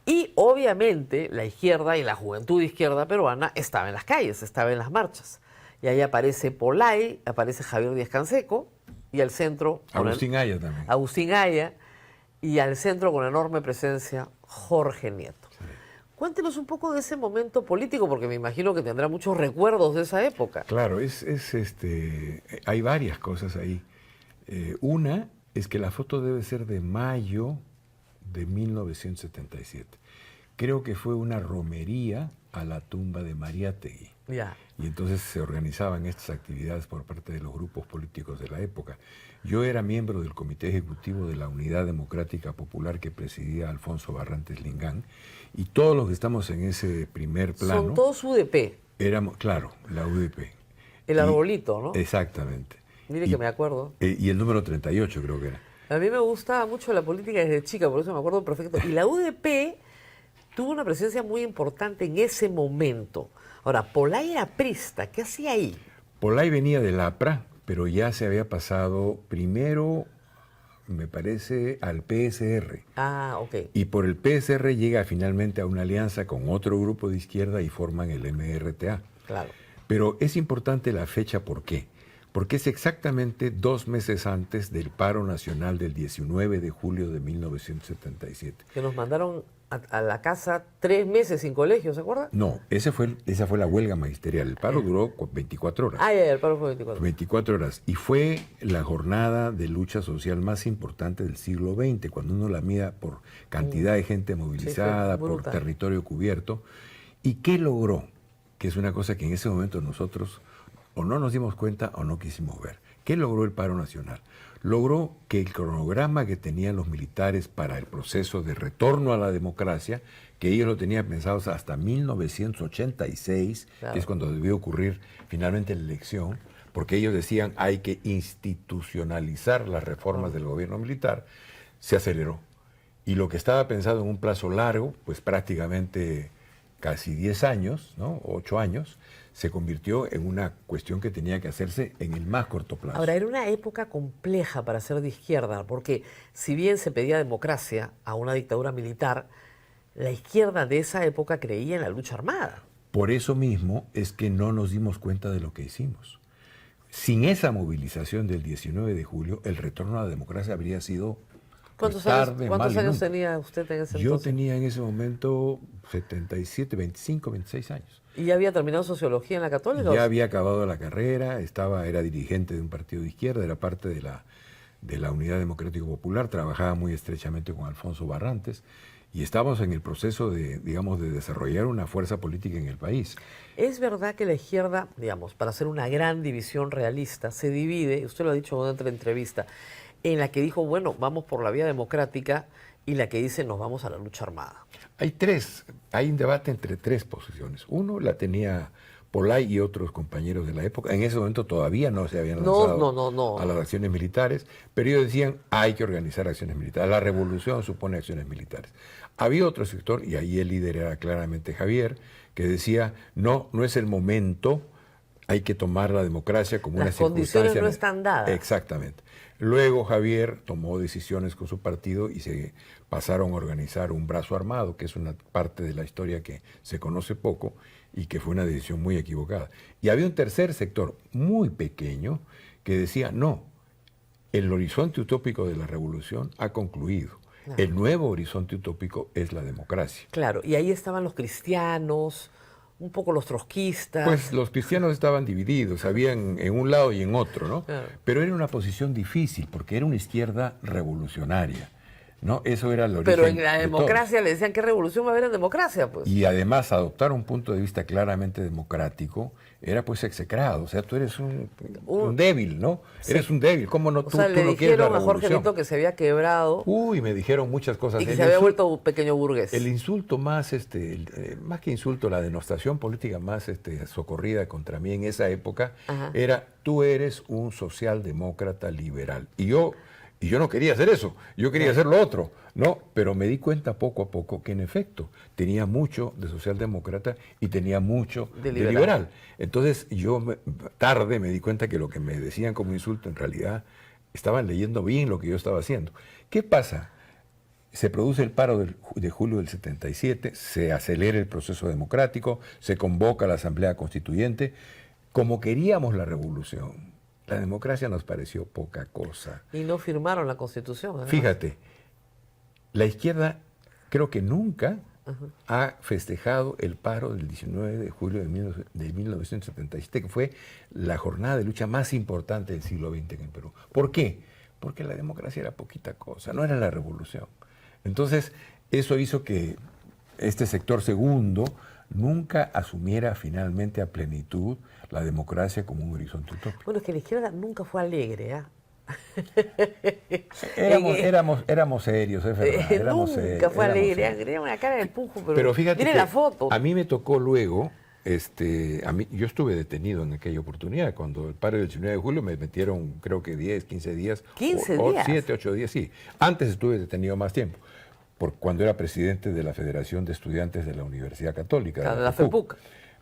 Y obviamente la izquierda y la juventud izquierda peruana estaba en las calles, estaba en las marchas. Y ahí aparece Pollay, aparece Javier Díaz-Canseco y al centro... Agustín Haya también. Agustín Haya y al centro con enorme presencia Jorge Nieto. Sí. Cuéntenos un poco de ese momento político, porque me imagino que tendrá muchos recuerdos de esa época. Claro, hay varias cosas ahí. Una es que la foto debe ser de mayo de 1977. Creo que fue una romería a la tumba de Mariátegui. Ya. Y entonces se organizaban estas actividades por parte de los grupos políticos de la época. Yo era miembro del Comité Ejecutivo de la Unidad Democrática Popular que presidía Alfonso Barrantes Lingán, y todos los que estamos en ese primer plano... Son todos UDP. Éramos, claro, la UDP. El arbolito, ¿no? Exactamente. Mire que me acuerdo. Y el número 38 creo que era. A mí me gustaba mucho la política desde chica, por eso me acuerdo perfecto. Y la UDP tuvo una presencia muy importante en ese momento. Ahora, Pollay era prista, ¿qué hacía ahí? Pollay venía del APRA, pero ya se había pasado primero, me parece, al PSR. Ah, ok. Y por el PSR llega finalmente a una alianza con otro grupo de izquierda y forman el MRTA. Claro. Pero es importante la fecha, ¿por qué? Porque es exactamente 2 meses antes del paro nacional del 19 de julio de 1977. Que nos mandaron a la casa 3 meses sin colegio, ¿se acuerda? No, esa fue la huelga magisterial. El paro duró 24 horas. Ah, ya, el paro fue 24 horas. 24 horas. Y fue la jornada de lucha social más importante del siglo XX, cuando uno la mide por cantidad de gente movilizada, sí, por territorio cubierto. ¿Y qué logró? Que es una cosa que en ese momento nosotros o no nos dimos cuenta o no quisimos ver. ¿Qué logró el paro nacional? Logró que el cronograma que tenían los militares para el proceso de retorno a la democracia, que ellos lo tenían pensado hasta 1986, claro, que es cuando debió ocurrir finalmente la elección, porque ellos decían hay que institucionalizar las reformas del gobierno militar, se aceleró. Y lo que estaba pensado en un plazo largo, pues prácticamente casi 10 años, ¿no? 8 años, se convirtió en una cuestión que tenía que hacerse en el más corto plazo. Ahora, era una época compleja para ser de izquierda, porque si bien se pedía democracia a una dictadura militar, la izquierda de esa época creía en la lucha armada. Por eso mismo es que no nos dimos cuenta de lo que hicimos. Sin esa movilización del 19 de julio, el retorno a la democracia habría sido ¿Cuántos tarde, ¿cuántos mal años nunca. tenía usted en ese entonces? Yo tenía en ese momento 77, 25, 26 años. ¿Y ya había terminado sociología en la Católica? Ya había acabado la carrera, era dirigente de un partido de izquierda, era parte de la Unidad Democrática Popular, trabajaba muy estrechamente con Alfonso Barrantes y estábamos en el proceso de desarrollar una fuerza política en el país. Es verdad que la izquierda, digamos, para hacer una gran división realista, se divide, usted lo ha dicho en otra entrevista, en la que dijo, bueno, vamos por la vía democrática, y la que dice, nos vamos a la lucha armada. Hay un debate entre 3 posiciones. Uno la tenía Pollay y otros compañeros de la época. En ese momento todavía no se habían lanzado a las acciones militares, pero ellos decían, hay que organizar acciones militares. La revolución supone acciones militares. Había otro sector, y ahí el líder era claramente Javier, que decía, no es el momento, hay que tomar la democracia como una circunstancia. Las condiciones no están dadas. Exactamente. Luego Javier tomó decisiones con su partido y se pasaron a organizar un brazo armado, que es una parte de la historia que se conoce poco y que fue una decisión muy equivocada. Y había un tercer sector muy pequeño que decía, no, el horizonte utópico de la revolución ha concluido. Claro. El nuevo horizonte utópico es la democracia. Claro, y ahí estaban los cristianos, un poco los trotskistas. Pues los cristianos estaban divididos, habían en un lado y en otro, ¿no? Claro. Pero era una posición difícil, porque era una izquierda revolucionaria, ¿no? Eso era el origen. Pero en la democracia le decían, ¿qué revolución va a haber en democracia? Pues. Y además, adoptar un punto de vista claramente democrático era pues execrado. O sea, tú eres un débil, ¿no? Sí. Eres un débil. ¿Cómo no? Tú no quieres la revolución. Le dijeron a Jorge Nieto que se había quebrado. Uy, me dijeron muchas cosas. Y que se había vuelto un pequeño burgués. El insulto más, más que insulto, la denostación política más socorrida contra mí en esa época, ajá, era, tú eres un socialdemócrata liberal. Y yo Y yo no quería hacer eso, yo quería hacer lo otro, ¿no? Pero me di cuenta poco a poco que en efecto tenía mucho de socialdemócrata y tenía mucho de liberal. Entonces tarde me di cuenta que lo que me decían como insulto en realidad estaban leyendo bien lo que yo estaba haciendo. ¿Qué pasa? Se produce el paro de julio del 77, se acelera el proceso democrático, se convoca a la Asamblea Constituyente. Como queríamos la revolución, la democracia nos pareció poca cosa. Y no firmaron la Constitución, además. Fíjate, la izquierda creo que nunca ha festejado el paro del 19 de julio de 1977, que fue la jornada de lucha más importante del siglo XX en el Perú. ¿Por qué? Porque la democracia era poquita cosa, no era la revolución. Entonces, eso hizo que este sector segundo nunca asumiera finalmente a plenitud la democracia como un horizonte utópico. Bueno, es que la izquierda nunca fue alegre, ¿ah? Éramos serios, es verdad. Nunca fue alegre, era una cara de pujo, pero fíjate mire que la foto. A mí me tocó luego, yo estuve detenido en aquella oportunidad, cuando el paro del 19 de julio me metieron creo que 10, 15 días. 15 días. 7, 8 días, sí. Antes estuve detenido más tiempo, cuando era presidente de la Federación de Estudiantes de la Universidad Católica. De la FEPUC.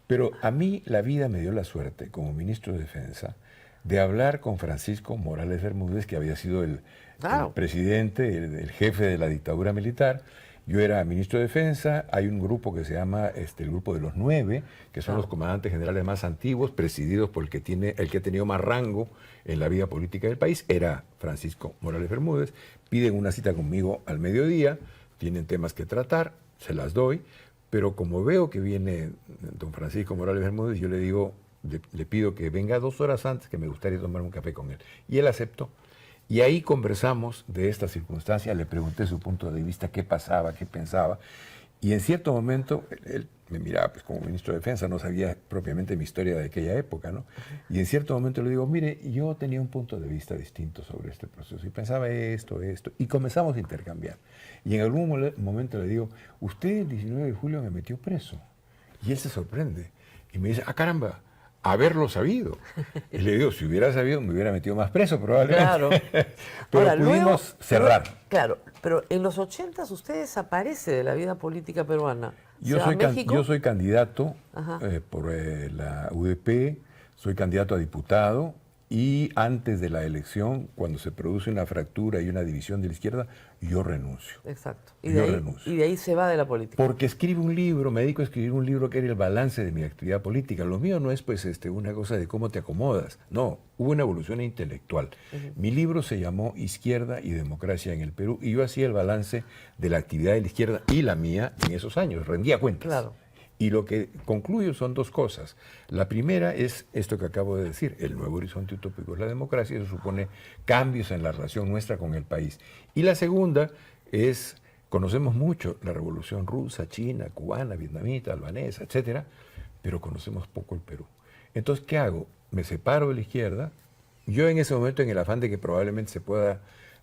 Pero a mí la vida me dio la suerte, como ministro de Defensa, de hablar con Francisco Morales Bermúdez, que había sido el presidente, el jefe de la dictadura militar. Yo era ministro de Defensa. Hay un grupo que se llama el Grupo de los 9, que son los comandantes generales más antiguos, presididos por el que ha tenido más rango en la vida política del país. Era Francisco Morales Bermúdez. Piden una cita conmigo al mediodía, tienen temas que tratar, se las doy, pero como veo que viene don Francisco Morales Bermúdez, yo le digo, le pido que venga 2 horas antes, que me gustaría tomar un café con él. Y él aceptó. Y ahí conversamos de esta circunstancia, le pregunté su punto de vista, qué pasaba, qué pensaba. Y en cierto momento, él me miraba pues, como ministro de Defensa, no sabía propiamente mi historia de aquella época, ¿no? Y en cierto momento le digo, mire, yo tenía un punto de vista distinto sobre este proceso y pensaba esto, y comenzamos a intercambiar. Y en algún momento le digo, usted el 19 de julio me metió preso. Y él se sorprende y me dice, caramba, haberlo sabido. Y le digo, si hubiera sabido, me hubiera metido más preso probablemente. Claro. Pero ahora, pudimos cerrar. Claro, pero en los 80 usted desaparece de la vida política peruana. Yo soy candidato por la UDP, soy candidato a diputado, y antes de la elección, cuando se produce una fractura y una división de la izquierda, yo renuncio. Exacto. Y de ahí se va de la política. Porque escribo un libro, me dedico a escribir un libro que era el balance de mi actividad política. Lo mío no es pues una cosa de cómo te acomodas. No, hubo una evolución intelectual. Mi libro se llamó Izquierda y Democracia en el Perú, y yo hacía el balance de la actividad de la izquierda y la mía en esos años, rendía cuentas. Claro. Y lo que concluyo son 2 cosas. La primera es esto que acabo de decir, el nuevo horizonte utópico es la democracia, eso supone cambios en la relación nuestra con el país. Y la segunda es, conocemos mucho la revolución rusa, china, cubana, vietnamita, albanesa, etcétera, pero conocemos poco el Perú. Entonces, ¿qué hago? Me separo de la izquierda. Yo en ese momento, en el afán de que probablemente se pueda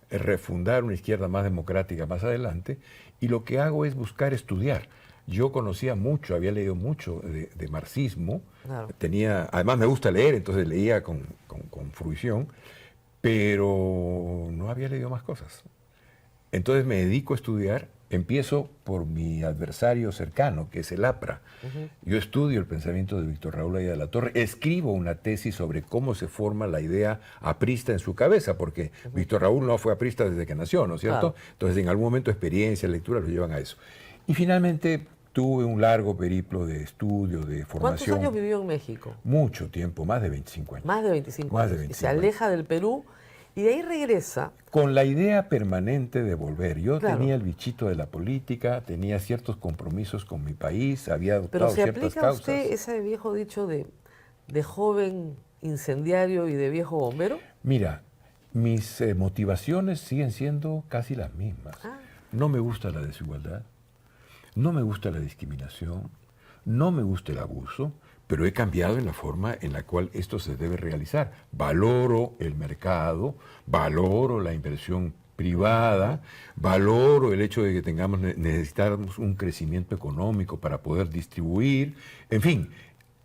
refundar una izquierda más democrática más adelante, y lo que hago es buscar estudiar. Yo conocía mucho, había leído mucho de marxismo, claro. Además me gusta leer, entonces leía con fruición, pero no había leído más cosas. Entonces me dedico a estudiar, empiezo por mi adversario cercano, que es el APRA. Yo estudio el pensamiento de Víctor Raúl Ayala de la Torre, escribo una tesis sobre cómo se forma la idea aprista en su cabeza, porque Víctor Raúl no fue aprista desde que nació, ¿no es cierto? Claro. Entonces en algún momento experiencia, lectura lo llevan a eso. Y finalmente tuve un largo periplo de estudio, de formación. ¿Cuántos años vivió en México? Mucho tiempo, más de 25 años. Más de 25 Más años. de 25 y se aleja del Perú y de ahí regresa. Con la idea permanente de volver. Yo claro. tenía el bichito de la política, tenía ciertos compromisos con mi país, había adoptado ciertas causas. ¿Pero se aplica a usted ese viejo dicho de joven incendiario y de viejo bombero? Mira, mis motivaciones siguen siendo casi las mismas. No me gusta la desigualdad. No me gusta la discriminación, no me gusta el abuso, pero he cambiado en la forma en la cual esto se debe realizar. Valoro el mercado, valoro la inversión privada, valoro el hecho de que necesitamos un crecimiento económico para poder distribuir. En fin,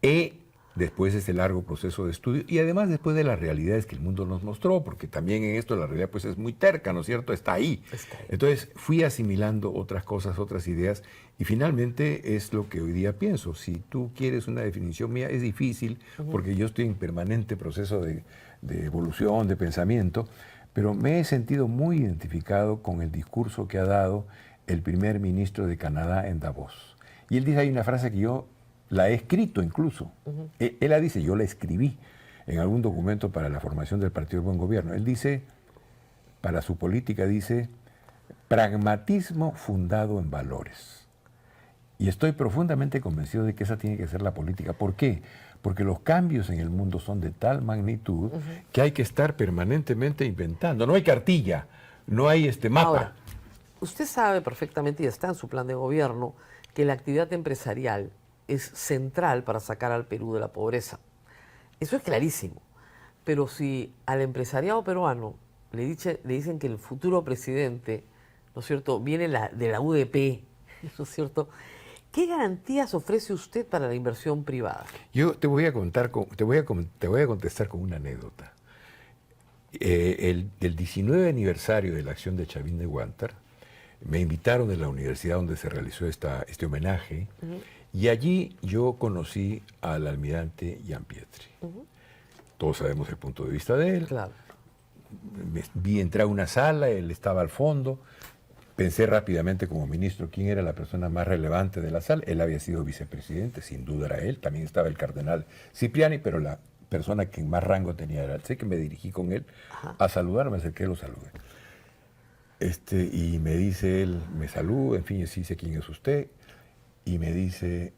he después de ese largo proceso de estudio y además después de las realidades que el mundo nos mostró, porque también en esto la realidad pues es muy terca, ¿no es cierto? Está ahí. Entonces fui asimilando otras cosas, otras ideas y finalmente es lo que hoy día pienso. Si tú quieres una definición mía es difícil porque yo estoy en permanente proceso de evolución, de pensamiento, pero me he sentido muy identificado con el discurso que ha dado el primer ministro de Canadá en Davos. Y él dice, hay una frase que yo la he escrito incluso. Él la dice, yo la escribí en algún documento para la formación del Partido del Buen Gobierno. Él dice, para su política dice, pragmatismo fundado en valores. Y estoy profundamente convencido de que esa tiene que ser la política. ¿Por qué? Porque los cambios en el mundo son de tal magnitud que hay que estar permanentemente inventando. No hay cartilla, no hay mapa. Ahora, usted sabe perfectamente y está en su plan de gobierno que la actividad empresarial es central para sacar al Perú de la pobreza. Eso es clarísimo. Pero si al empresariado peruano le dicen que el futuro presidente, ¿no es cierto?, viene de la UDP, ¿no es cierto?, ¿qué garantías ofrece usted para la inversión privada? Yo te voy a contestar con una anécdota. El 19 aniversario de la acción de Chavín de Huántar, me invitaron de la universidad donde se realizó este homenaje, y allí yo conocí al almirante Gianpietri. Todos sabemos el punto de vista de él. Claro. Vi entrar a una sala, él estaba al fondo. Pensé rápidamente como ministro quién era la persona más relevante de la sala. Él había sido vicepresidente, sin duda era él. También estaba el cardenal Cipriani, pero la persona que más rango tenía era él. Sé que me dirigí con él a saludar, me acerqué, lo saludé. Y me dice él, me saluda, en fin, yo sí sé quién es usted. Y me dice,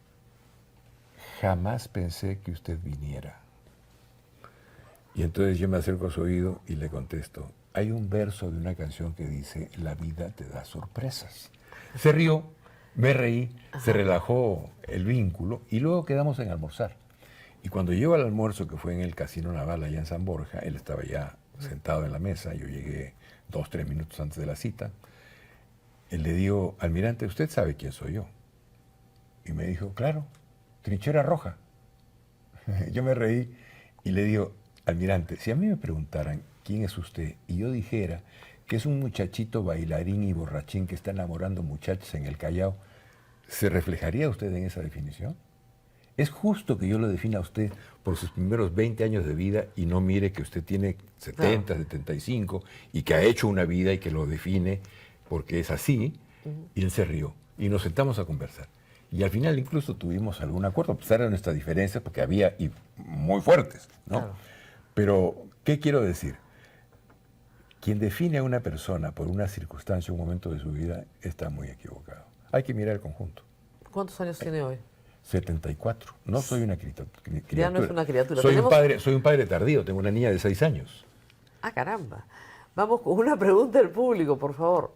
jamás pensé que usted viniera. Y entonces yo me acerco a su oído y le contesto, hay un verso de una canción que dice, la vida te da sorpresas. Se rió, me reí, se relajó el vínculo y luego quedamos en almorzar. Y cuando llego al almuerzo, que fue en el Casino Naval allá en San Borja, él estaba ya sentado en la mesa, yo llegué 2, 3 minutos antes de la cita, él le digo, almirante, ¿usted sabe quién soy yo? Y me dijo, claro, Trinchera Roja. Yo me reí y le digo, almirante, si a mí me preguntaran quién es usted y yo dijera que es un muchachito bailarín y borrachín que está enamorando muchachas en el Callao, ¿se reflejaría usted en esa definición? ¿Es justo que yo lo defina a usted por sus primeros 20 años de vida y no mire que usted tiene 70, 75 y que ha hecho una vida y que lo define porque es así? Y él se rió y nos sentamos a conversar. Y al final incluso tuvimos algún acuerdo, a pesar de nuestras diferencias, porque había y muy fuertes, ¿no? Claro. Pero, ¿qué quiero decir? Quien define a una persona por una circunstancia, un momento de su vida, está muy equivocado. Hay que mirar el conjunto. ¿Cuántos años tiene hoy? 74. No soy una criatura. Ya no es una criatura. Soy un padre tardío, tengo una niña de 6 años. Ah, caramba. Vamos con una pregunta del público, por favor.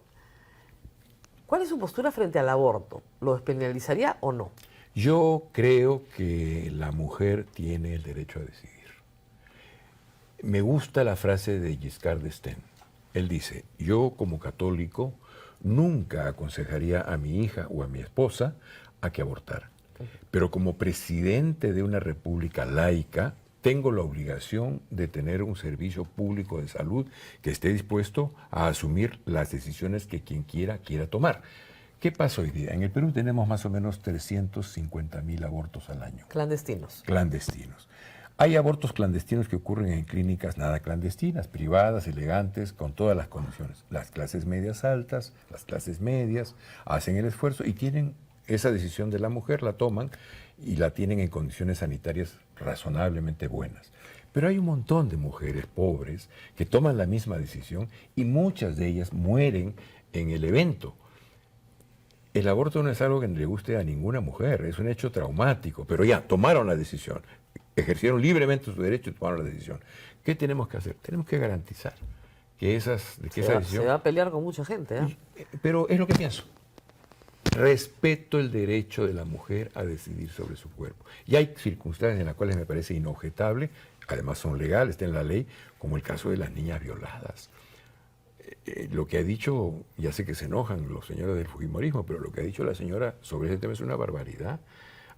¿Cuál es su postura frente al aborto? ¿Lo despenalizaría o no? Yo creo que la mujer tiene el derecho a decidir. Me gusta la frase de Giscard d'Estaing. Él dice, yo como católico nunca aconsejaría a mi hija o a mi esposa a que abortara. Pero como presidente de una república laica, tengo la obligación de tener un servicio público de salud que esté dispuesto a asumir las decisiones que quien quiera tomar. ¿Qué pasa hoy día? En el Perú tenemos más o menos 350,000 abortos al año. Clandestinos. Clandestinos. Hay abortos clandestinos que ocurren en clínicas nada clandestinas, privadas, elegantes, con todas las condiciones. Las clases medias altas, las clases medias, hacen el esfuerzo y tienen esa decisión de la mujer, la toman y la tienen en condiciones sanitarias razonablemente buenas. Pero hay un montón de mujeres pobres que toman la misma decisión y muchas de ellas mueren en el evento. El aborto no es algo que le guste a ninguna mujer, es un hecho traumático, pero ya tomaron la decisión, ejercieron libremente su derecho y tomaron la decisión. ¿Qué tenemos que hacer? Tenemos que garantizar que esa decisión... Se va a pelear con mucha gente, ¿eh? Pero es lo que pienso. Respeto el derecho de la mujer a decidir sobre su cuerpo. Y hay circunstancias en las cuales me parece inobjetable, además son legales, está en la ley, como el caso de las niñas violadas. Lo que ha dicho, ya sé que se enojan los señores del fujimorismo, pero lo que ha dicho la señora sobre ese tema es una barbaridad.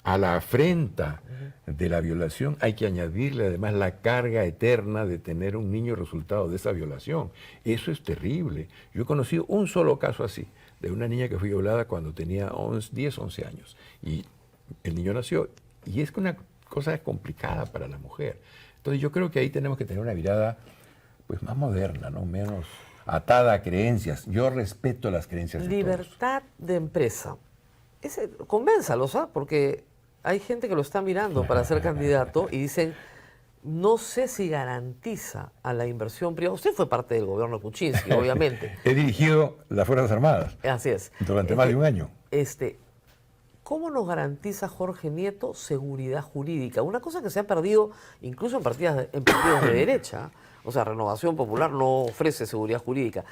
A la afrenta de la violación hay que añadirle además la carga eterna de tener un niño resultado de esa violación. Eso es terrible. Yo he conocido un solo caso así, de una niña que fue violada cuando tenía 10, 11 años. Y el niño nació. Y es una cosa complicada para la mujer. Entonces yo creo que ahí tenemos que tener una mirada pues más moderna, ¿no? Menos atada a creencias. Yo respeto las creencias de todos. Libertad de empresa. Convénzalos, ¿ah? Porque hay gente que lo está mirando para ser candidato y dicen, no sé si garantiza a la inversión privada. Usted fue parte del gobierno de Kuczynski, obviamente. He dirigido las Fuerzas Armadas. Así es. Durante más de un año. ¿Cómo nos garantiza Jorge Nieto seguridad jurídica? Una cosa que se ha perdido incluso en partidos de derecha. O sea, Renovación Popular no ofrece seguridad jurídica.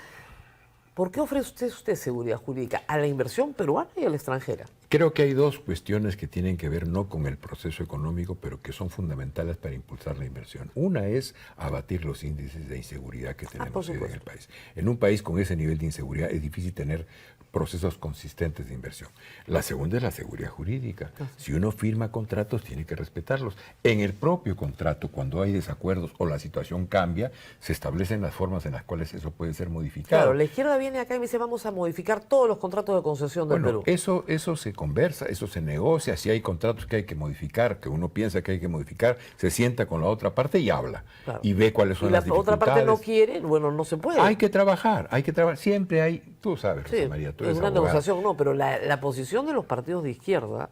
¿Por qué ofrece usted seguridad jurídica a la inversión peruana y a la extranjera? Creo que hay dos cuestiones que tienen que ver no con el proceso económico, pero que son fundamentales para impulsar la inversión. Una es abatir los índices de inseguridad que tenemos hoy en el país. En un país con ese nivel de inseguridad es difícil tener procesos consistentes de inversión. La segunda es la seguridad jurídica. Si uno firma contratos, tiene que respetarlos. En el propio contrato, cuando hay desacuerdos o la situación cambia, se establecen las formas en las cuales eso puede ser modificado. Claro, la izquierda viene acá y me dice, vamos a modificar todos los contratos de concesión del Perú. Eso se conversa, eso se negocia. Si hay contratos que hay que modificar, que uno piensa que hay que modificar, se sienta con la otra parte y habla. Claro. Y ve cuáles son las dificultades. Y la otra parte no quiere, bueno, no se puede. Hay que trabajar. Siempre hay, tú sabes, sí, Rosa María, tú es una negociación, no, pero la posición de los partidos de izquierda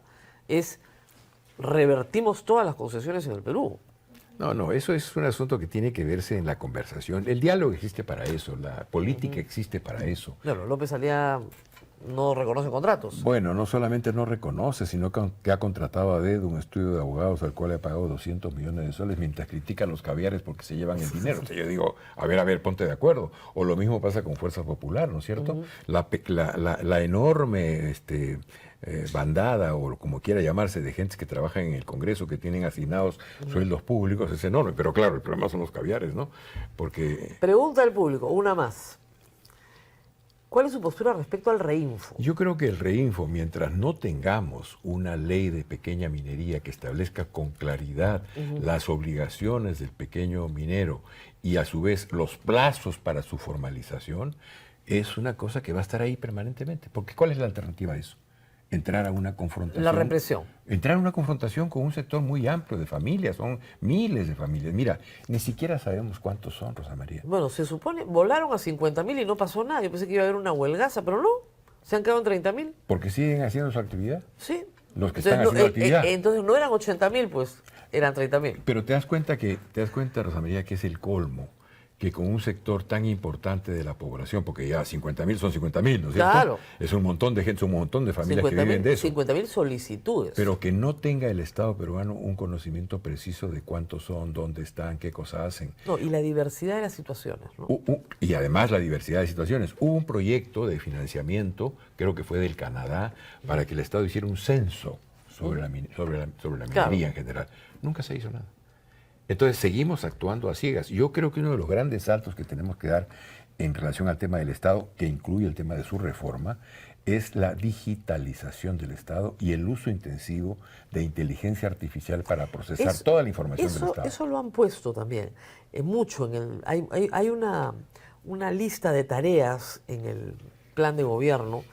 es revertimos todas las concesiones en el Perú. No, eso es un asunto que tiene que verse en la conversación. El diálogo existe para eso, la política existe para eso. Claro, López Aliaga no reconoce contratos. Bueno, no solamente no reconoce, sino que ha contratado a dedo un estudio de abogados al cual le ha pagado 200 millones de soles mientras critican los caviares porque se llevan el dinero. O sea, yo digo, a ver, ponte de acuerdo. O lo mismo pasa con Fuerza Popular, ¿no es cierto? La enorme bandada, o como quiera llamarse, de gentes que trabajan en el Congreso, que tienen asignados sueldos públicos, es enorme. Pero claro, el problema son los caviares, ¿no? Porque... Pregunta al público, una más. ¿Cuál es su postura respecto al Reinfo? Yo creo que el Reinfo, mientras no tengamos una ley de pequeña minería que establezca con claridad las obligaciones del pequeño minero y a su vez los plazos para su formalización, es una cosa que va a estar ahí permanentemente. Porque ¿cuál es la alternativa a eso? Entrar a una confrontación. La represión. Entrar a una confrontación con un sector muy amplio de familias, son miles de familias. Mira, ni siquiera sabemos cuántos son, Rosa María. Bueno, se supone, volaron a 50.000 y no pasó nada. Yo pensé que iba a haber una huelgaza, pero no, se han quedado en 30.000. ¿Porque siguen haciendo su actividad? Sí. Los que están haciendo actividad. Entonces no eran 80.000, pues eran 30.000. Pero te das cuenta, Rosa María, que es el colmo, que con un sector tan importante de la población, porque ya 50.000 son 50.000, ¿no es cierto? Claro. Es un montón de gente, un montón de familias que viven de eso. 50.000 solicitudes. Pero que no tenga el Estado peruano un conocimiento preciso de cuántos son, dónde están, qué cosas hacen. No, y la diversidad de las situaciones, ¿no? Y además la diversidad de situaciones. Hubo un proyecto de financiamiento, creo que fue del Canadá, para que el Estado hiciera un censo sobre la minería en general. Nunca se hizo nada. Entonces seguimos actuando a ciegas. Yo creo que uno de los grandes saltos que tenemos que dar en relación al tema del Estado, que incluye el tema de su reforma, es la digitalización del Estado y el uso intensivo de inteligencia artificial para procesar toda la información del Estado. Eso lo han puesto también mucho. Hay una lista de tareas en el plan de gobierno,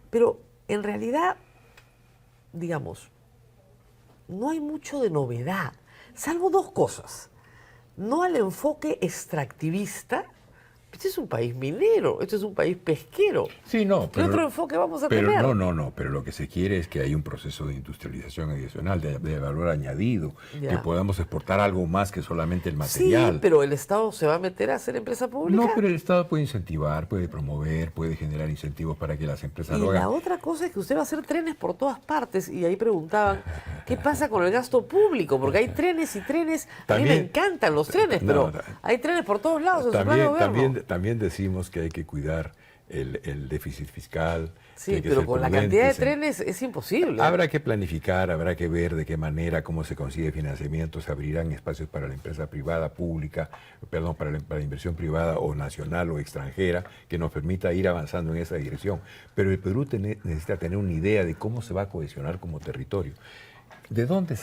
pero en realidad, digamos, no hay mucho de novedad. Salvo dos cosas. No al enfoque extractivista. Este es un país minero, este es un país pesquero. Sí, no. ¿Qué otro enfoque vamos a tener? No. Pero lo que se quiere es que haya un proceso de industrialización adicional, de valor añadido, que podamos exportar algo más que solamente el material. Sí, pero el Estado se va a meter a hacer empresa pública. No, pero el Estado puede incentivar, puede promover, puede generar incentivos para que las empresas lo hagan. Y la otra cosa es que usted va a hacer trenes por todas partes. Y ahí preguntaban, ¿qué pasa con el gasto público? Porque hay trenes y trenes. También, a mí me encantan los trenes, pero hay trenes por todos lados en su plan de gobierno. También decimos que hay que cuidar el déficit fiscal. Sí, pero con la cantidad de trenes es imposible. Habrá que planificar, habrá que ver de qué manera, cómo se consigue financiamiento, se abrirán espacios para la empresa privada, pública, para la inversión privada o nacional o extranjera, que nos permita ir avanzando en esa dirección. Pero el Perú necesita tener una idea de cómo se va a cohesionar como territorio. ¿de dónde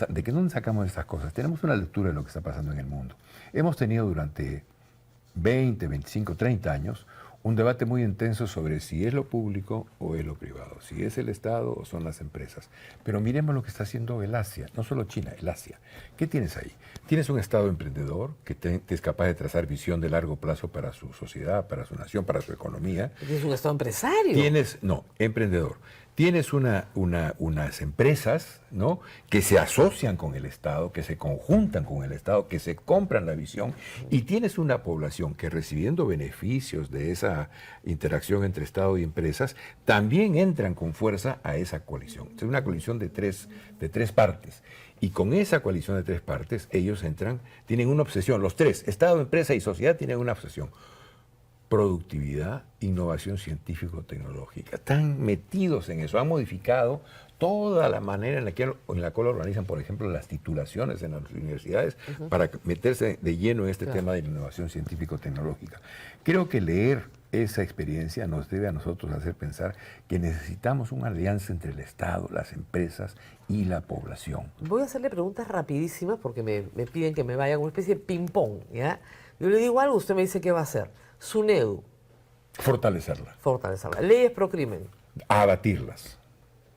sacamos estas cosas? Tenemos una lectura de lo que está pasando en el mundo. Hemos tenido durante 20, 25, 30 años un debate muy intenso sobre si es lo público o es lo privado, si es el Estado o son las empresas. Pero miremos lo que está haciendo el Asia, no solo China, el Asia. ¿Qué tienes ahí? Tienes un Estado emprendedor que es capaz de trazar visión de largo plazo para su sociedad, para su nación, para su economía. Tienes un Estado empresario. Emprendedor. Tienes unas empresas, ¿no?, que se asocian con el Estado, que se conjuntan con el Estado, que se compran la visión, y tienes una población que, recibiendo beneficios de esa interacción entre Estado y empresas, también entran con fuerza a esa coalición. Es una coalición de tres partes. Y con esa coalición de tres partes, ellos tienen una obsesión. Los tres, Estado, empresa y sociedad, tienen una obsesión: productividad, innovación científico-tecnológica. Están metidos en eso, han modificado toda la manera en la cual organizan, por ejemplo, las titulaciones en las universidades para meterse de lleno en este tema de la innovación científico-tecnológica. Creo que leer esa experiencia nos debe a nosotros hacer pensar que necesitamos una alianza entre el Estado, las empresas y la población. Voy a hacerle preguntas rapidísimas porque me piden que me vaya con una especie de ping-pong, ¿ya? Yo le digo algo, usted me dice qué va a hacer. SUNEDU. Fortalecerla. Fortalecerla. Leyes pro crimen. Abatirlas.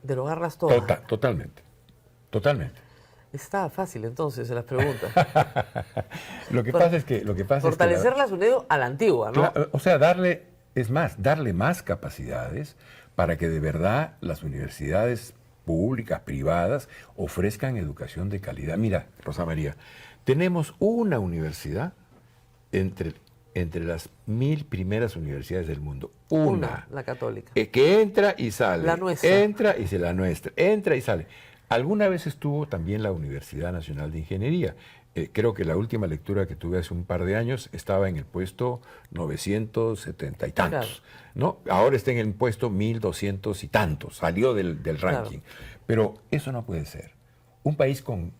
Derogarlas todas. Totalmente. Está fácil entonces en las preguntas. Lo que pasa es que fortalecer la SUNEDU a la antigua, ¿no? O sea, darle más capacidades para que de verdad las universidades públicas, privadas, ofrezcan educación de calidad. Mira, Rosa María, tenemos una universidad entre las 1000 primeras universidades del mundo. Una. La católica. Que entra y sale. La nuestra. Entra y se la nuestra. Entra y sale. Alguna vez estuvo también la Universidad Nacional de Ingeniería. Creo que la última lectura que tuve hace un par de años estaba en el puesto 970 y tantos. Claro. ¿No? Ahora está en el puesto 1200 y tantos. Salió del ranking. Claro. Pero eso no puede ser. Un país con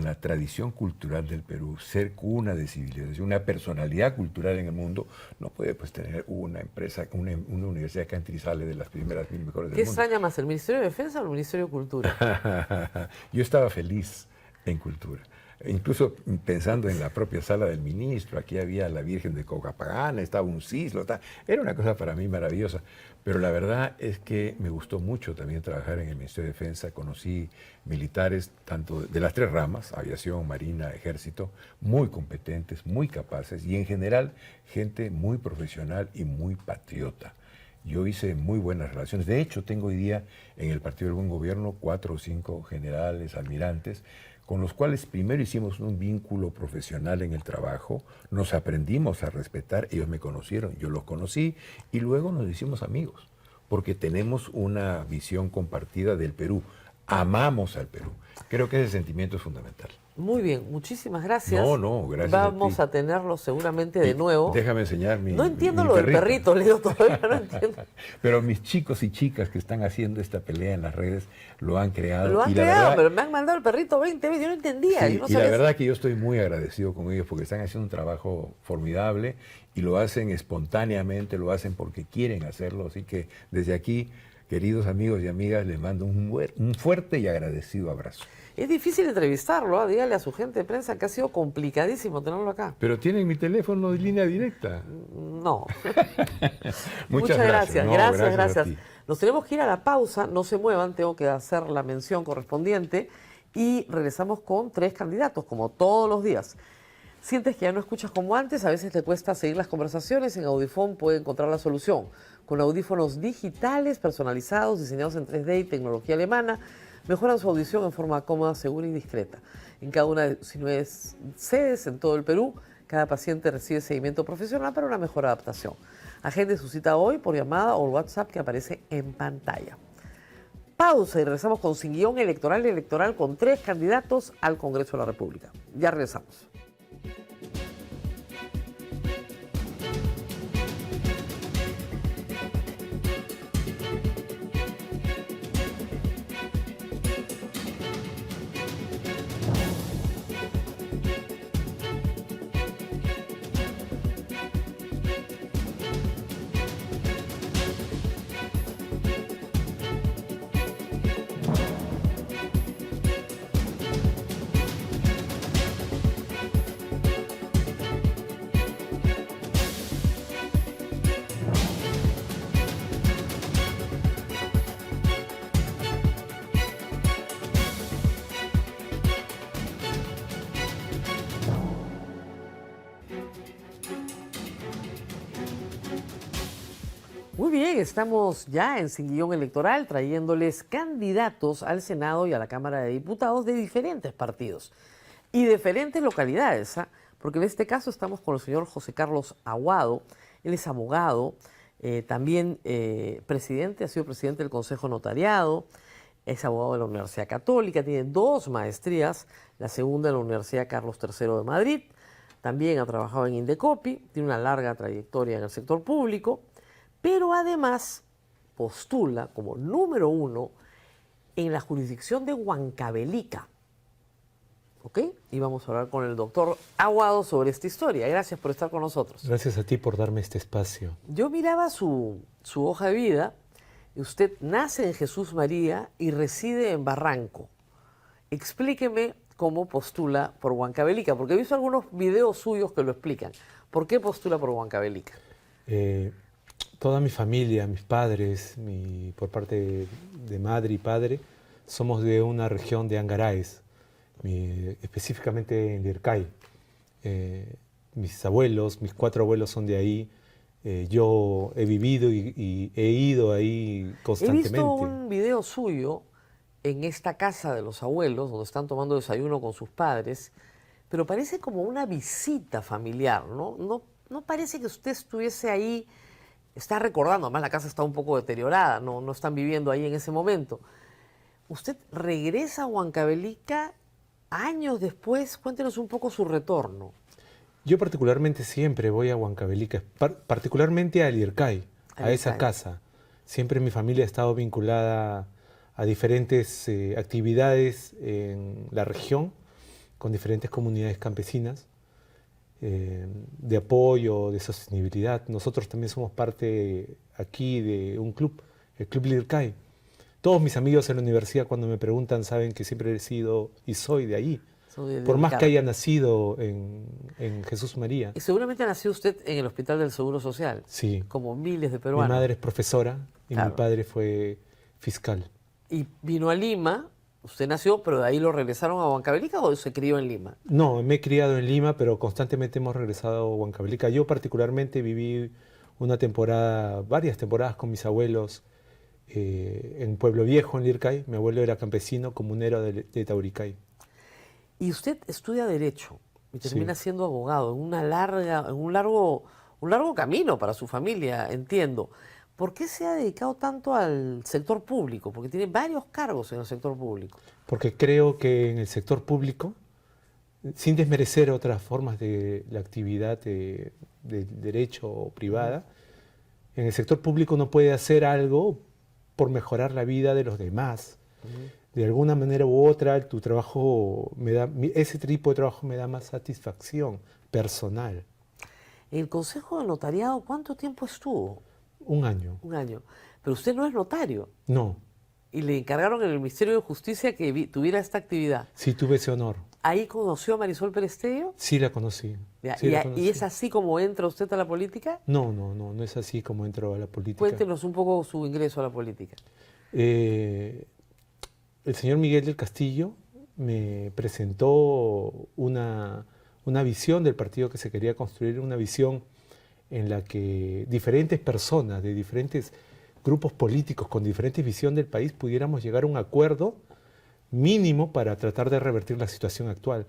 la tradición cultural del Perú, ser cuna de civilización, una personalidad cultural en el mundo, no puede pues tener una empresa, una universidad que entra y sale de las primeras 1000 mejores del mundo. ¿Qué extraña más, el Ministerio de Defensa o el Ministerio de Cultura? Yo estaba feliz en Cultura. Incluso pensando en la propia sala del ministro, aquí había la Virgen de Copacabana, estaba un cislo, era una cosa para mí maravillosa. Pero la verdad es que me gustó mucho también trabajar en el Ministerio de Defensa. Conocí militares tanto de las tres ramas, aviación, marina, ejército, muy competentes, muy capaces y en general gente muy profesional y muy patriota. Yo hice muy buenas relaciones. De hecho, tengo hoy día en el Partido del Buen Gobierno 4 o 5 generales, almirantes, con los cuales primero hicimos un vínculo profesional en el trabajo, nos aprendimos a respetar, ellos me conocieron, yo los conocí, y luego nos hicimos amigos, porque tenemos una visión compartida del Perú, amamos al Perú. Creo que ese sentimiento es fundamental. Muy bien, muchísimas gracias. Gracias. Vamos a tenerlo seguramente de nuevo. Déjame enseñar No entiendo lo del perrito, Leo, todavía no entiendo. Pero mis chicos y chicas que están haciendo esta pelea en las redes lo han creado. Lo han creado, pero me han mandado el perrito 20 veces, yo no entendía. Sí, yo no y la verdad que yo estoy muy agradecido con ellos porque están haciendo un trabajo formidable y lo hacen espontáneamente, lo hacen porque quieren hacerlo. Así que desde aquí, queridos amigos y amigas, les mando un fuerte y agradecido abrazo. Es difícil entrevistarlo, dígale a su gente de prensa que ha sido complicadísimo tenerlo acá. Pero tienen mi teléfono de línea directa. No. Muchas gracias. Gracias. Nos tenemos que ir a la pausa, no se muevan, tengo que hacer la mención correspondiente y regresamos con 3 candidatos, como todos los días. Sientes que ya no escuchas como antes, a veces te cuesta seguir las conversaciones, en Audifón puede encontrar la solución. Con audífonos digitales, personalizados, diseñados en 3D y tecnología alemana, mejoran su audición en forma cómoda, segura y discreta. En cada una de 19 sedes en todo el Perú, cada paciente recibe seguimiento profesional para una mejor adaptación. Agende su cita hoy por llamada o WhatsApp que aparece en pantalla. Pausa y regresamos con Sin Guión Electoral con 3 candidatos al Congreso de la República. Ya regresamos. Muy bien, estamos ya en Sin Guión Electoral trayéndoles candidatos al Senado y a la Cámara de Diputados de diferentes partidos y diferentes localidades, ¿ah? Porque en este caso estamos con el señor José Carlos Aguado. Él es abogado, también presidente, ha sido presidente del Consejo Notariado, es abogado de la Universidad Católica, tiene 2 maestrías, la segunda en la Universidad Carlos III de Madrid, también ha trabajado en Indecopi, tiene una larga trayectoria en el sector público, pero además postula como número 1 en la jurisdicción de Huancavelica. ¿Ok? Y vamos a hablar con el doctor Aguado sobre esta historia. Gracias por estar con nosotros. Gracias a ti por darme este espacio. Yo miraba su hoja de vida y usted nace en Jesús María y reside en Barranco. Explíqueme cómo postula por Huancavelica, porque he visto algunos videos suyos que lo explican. ¿Por qué postula por Huancavelica? Toda mi familia, mis padres, por parte de madre y padre, somos de una región de Angaraes, específicamente en Lircay. Mis abuelos, mis 4 abuelos son de ahí. Yo he vivido y he ido ahí constantemente. He visto un video suyo en esta casa de los abuelos, donde están tomando desayuno con sus padres, pero parece como una visita familiar, ¿no? No parece que usted estuviese ahí. Está recordando, además la casa está un poco deteriorada, no están viviendo ahí en ese momento. Usted regresa a Huancavelica años después. Cuéntenos un poco su retorno. Yo particularmente siempre voy a Huancavelica, particularmente a Lircay, a esa casa. Siempre mi familia ha estado vinculada a diferentes actividades en la región, con diferentes comunidades campesinas. De apoyo, de sostenibilidad. Nosotros también somos parte aquí de un club, el Club Lircay. Todos mis amigos en la universidad cuando me preguntan saben que siempre he sido y soy de allí. Por más que haya nacido en Jesús María. Y seguramente nació usted en el Hospital del Seguro Social. Sí. Como miles de peruanos. Mi madre es profesora y mi padre fue fiscal. Y vino a Lima. ¿Usted nació, pero de ahí lo regresaron a Huancavelica o se crió en Lima? No, me he criado en Lima, pero constantemente hemos regresado a Huancavelica. Yo particularmente viví varias temporadas con mis abuelos en Pueblo Viejo, en Lircay. Mi abuelo era campesino, comunero de Tauricay. Y usted estudia Derecho y termina siendo abogado en un largo camino para su familia, entiendo. ¿Por qué se ha dedicado tanto al sector público? Porque tiene varios cargos en el sector público. Porque creo que en el sector público, sin desmerecer otras formas de la actividad de derecho privada, en el sector público uno puede hacer algo por mejorar la vida de los demás. De alguna manera u otra, tu trabajo ese tipo de trabajo me da más satisfacción personal. En el Consejo de Notariado, ¿cuánto tiempo estuvo? 1 año. 1 año. Pero usted no es notario. No. Y le encargaron en el Ministerio de Justicia que tuviera esta actividad. Sí, tuve ese honor. ¿Ahí conoció a Marisol Perestello? Sí, la conocí. ¿Y es así como entra usted a la política? No es así como entro a la política. Cuéntenos un poco su ingreso a la política. El señor Miguel del Castillo me presentó una visión del partido que se quería construir, una visión en la que diferentes personas de diferentes grupos políticos con diferentes visiones del país pudiéramos llegar a un acuerdo mínimo para tratar de revertir la situación actual.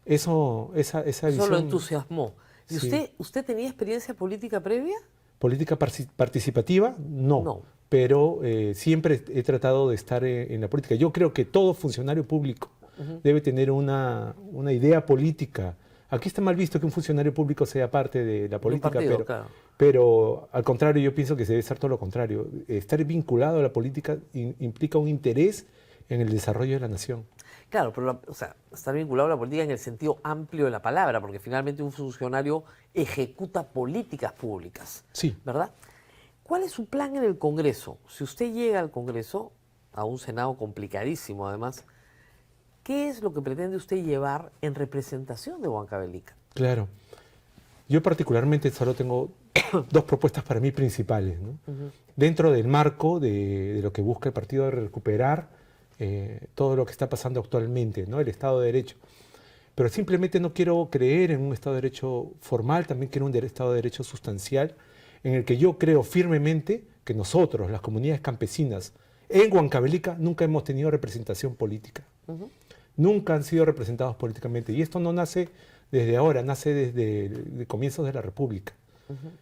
Esa visión... Eso lo entusiasmó. ¿Y sí. usted tenía experiencia política previa? ¿Política participativa? No. Pero siempre he tratado de estar en la política. Yo creo que todo funcionario público debe tener una idea política. Aquí está mal visto que un funcionario público sea parte de la política, partido, pero al contrario, yo pienso que debe ser todo lo contrario. Estar vinculado a la política implica un interés en el desarrollo de la nación. Claro, pero estar vinculado a la política en el sentido amplio de la palabra, porque finalmente un funcionario ejecuta políticas públicas. Sí. ¿Verdad? ¿Cuál es su plan en el Congreso? Si usted llega al Congreso, a un Senado complicadísimo además, ¿qué es lo que pretende usted llevar en representación de Huancavelica? Claro. Yo particularmente solo tengo 2 propuestas para mí principales, ¿no? Dentro del marco de lo que busca el partido de recuperar todo lo que está pasando actualmente, ¿no? El Estado de Derecho. Pero simplemente no quiero creer en un Estado de Derecho formal, también quiero un Estado de Derecho sustancial, en el que yo creo firmemente que nosotros, las comunidades campesinas, en Huancavelica nunca hemos tenido representación política. Nunca han sido representados políticamente. Y esto no nace desde ahora, nace desde comienzos de la República.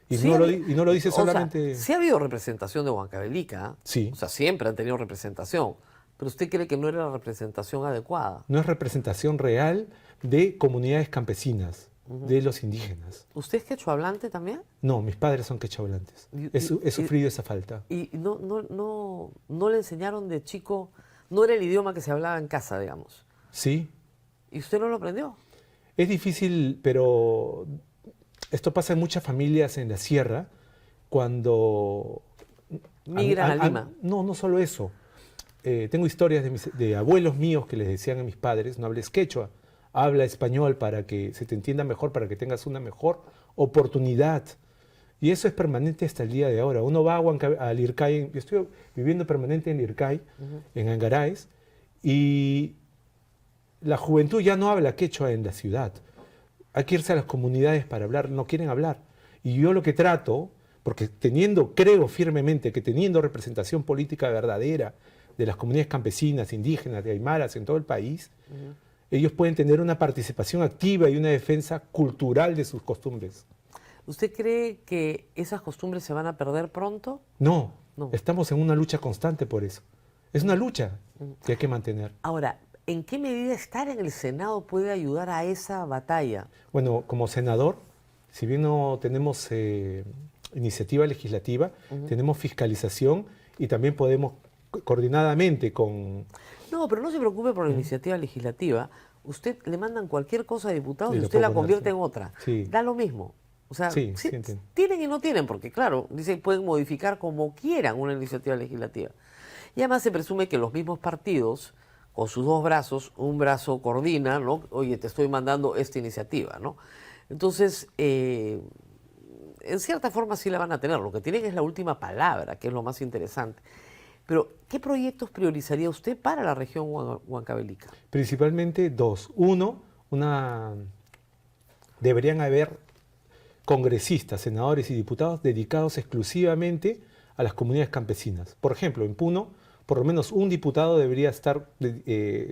Y, Sí, no lo dice o sea, solamente... sí ha habido representación de Huancavelica. Sí. O sea, siempre han tenido representación. Pero usted cree que no era la representación adecuada. No es representación real de comunidades campesinas, de los indígenas. ¿Usted es quechua hablante también? No, mis padres son quechohablantes. He sufrido esa falta. ¿Y no le enseñaron de chico, no era el idioma que se hablaba en casa, digamos? Sí, ¿Y usted no lo aprendió? es difícil, pero esto pasa en muchas familias en la sierra cuando... Migran a Lima. No, no solo eso. Tengo historias de abuelos míos que les decían a mis padres, no hables quechua, habla español para que se te entienda mejor, para que tengas una mejor oportunidad. Y eso es permanente hasta el día de ahora. Uno va al Ircay, yo estoy viviendo permanente en Ircay, en Angaraes, y la juventud ya no habla quechua en la ciudad. Hay que irse a las comunidades para hablar, no quieren hablar. Y yo lo que trato, porque creo firmemente que teniendo representación política verdadera de las comunidades campesinas, indígenas, de aymaras en todo el país, ellos pueden tener una participación activa y una defensa cultural de sus costumbres. ¿Usted cree que esas costumbres se van a perder pronto? No, No. estamos en una lucha constante por eso. Es una lucha que hay que mantener. Ahora, ¿en qué medida estar en el Senado puede ayudar a esa batalla? Bueno, como senador, si bien no tenemos iniciativa legislativa, tenemos fiscalización y también podemos coordinadamente con... No, pero no se preocupe por la iniciativa legislativa. Usted le mandan cualquier cosa a diputados Y y lo usted la puedo poner, convierte sí. en otra. Sí. Da lo mismo. O sea, Sí, sí, sí entiendo. tienen y no tienen, porque claro, dice pueden modificar como quieran una iniciativa legislativa. Y además se presume que los mismos partidos, con sus dos brazos, un brazo coordina, ¿no? Oye, te estoy mandando esta iniciativa, ¿no? Entonces, en cierta forma sí la van a tener. Lo que tienen es la última palabra, que es lo más interesante. Pero, ¿qué proyectos priorizaría usted para la región huancavelica? Principalmente dos. Uno, deberían haber congresistas, senadores y diputados dedicados exclusivamente a las comunidades campesinas. Por ejemplo, en Puno, por lo menos un diputado debería ser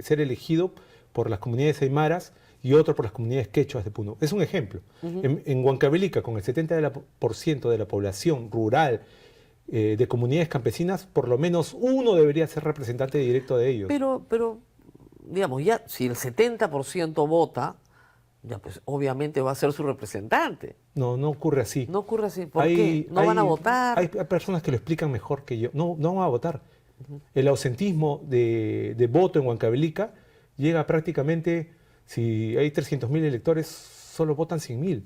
elegido por las comunidades aymaras y otro por las comunidades quechuas de Puno. Es un ejemplo. En Huancavelica, con el 70% de la población rural de comunidades campesinas, por lo menos uno debería ser representante directo de ellos. Pero digamos, ya si el 70% vota, ya pues obviamente va a ser su representante. No, no ocurre así. No ocurre así. ¿Por qué? ¿No van a votar? Hay personas que lo explican mejor que yo. No van a votar. El ausentismo de voto en Huancavelica llega prácticamente, si hay 300.000 electores, solo votan 100.000.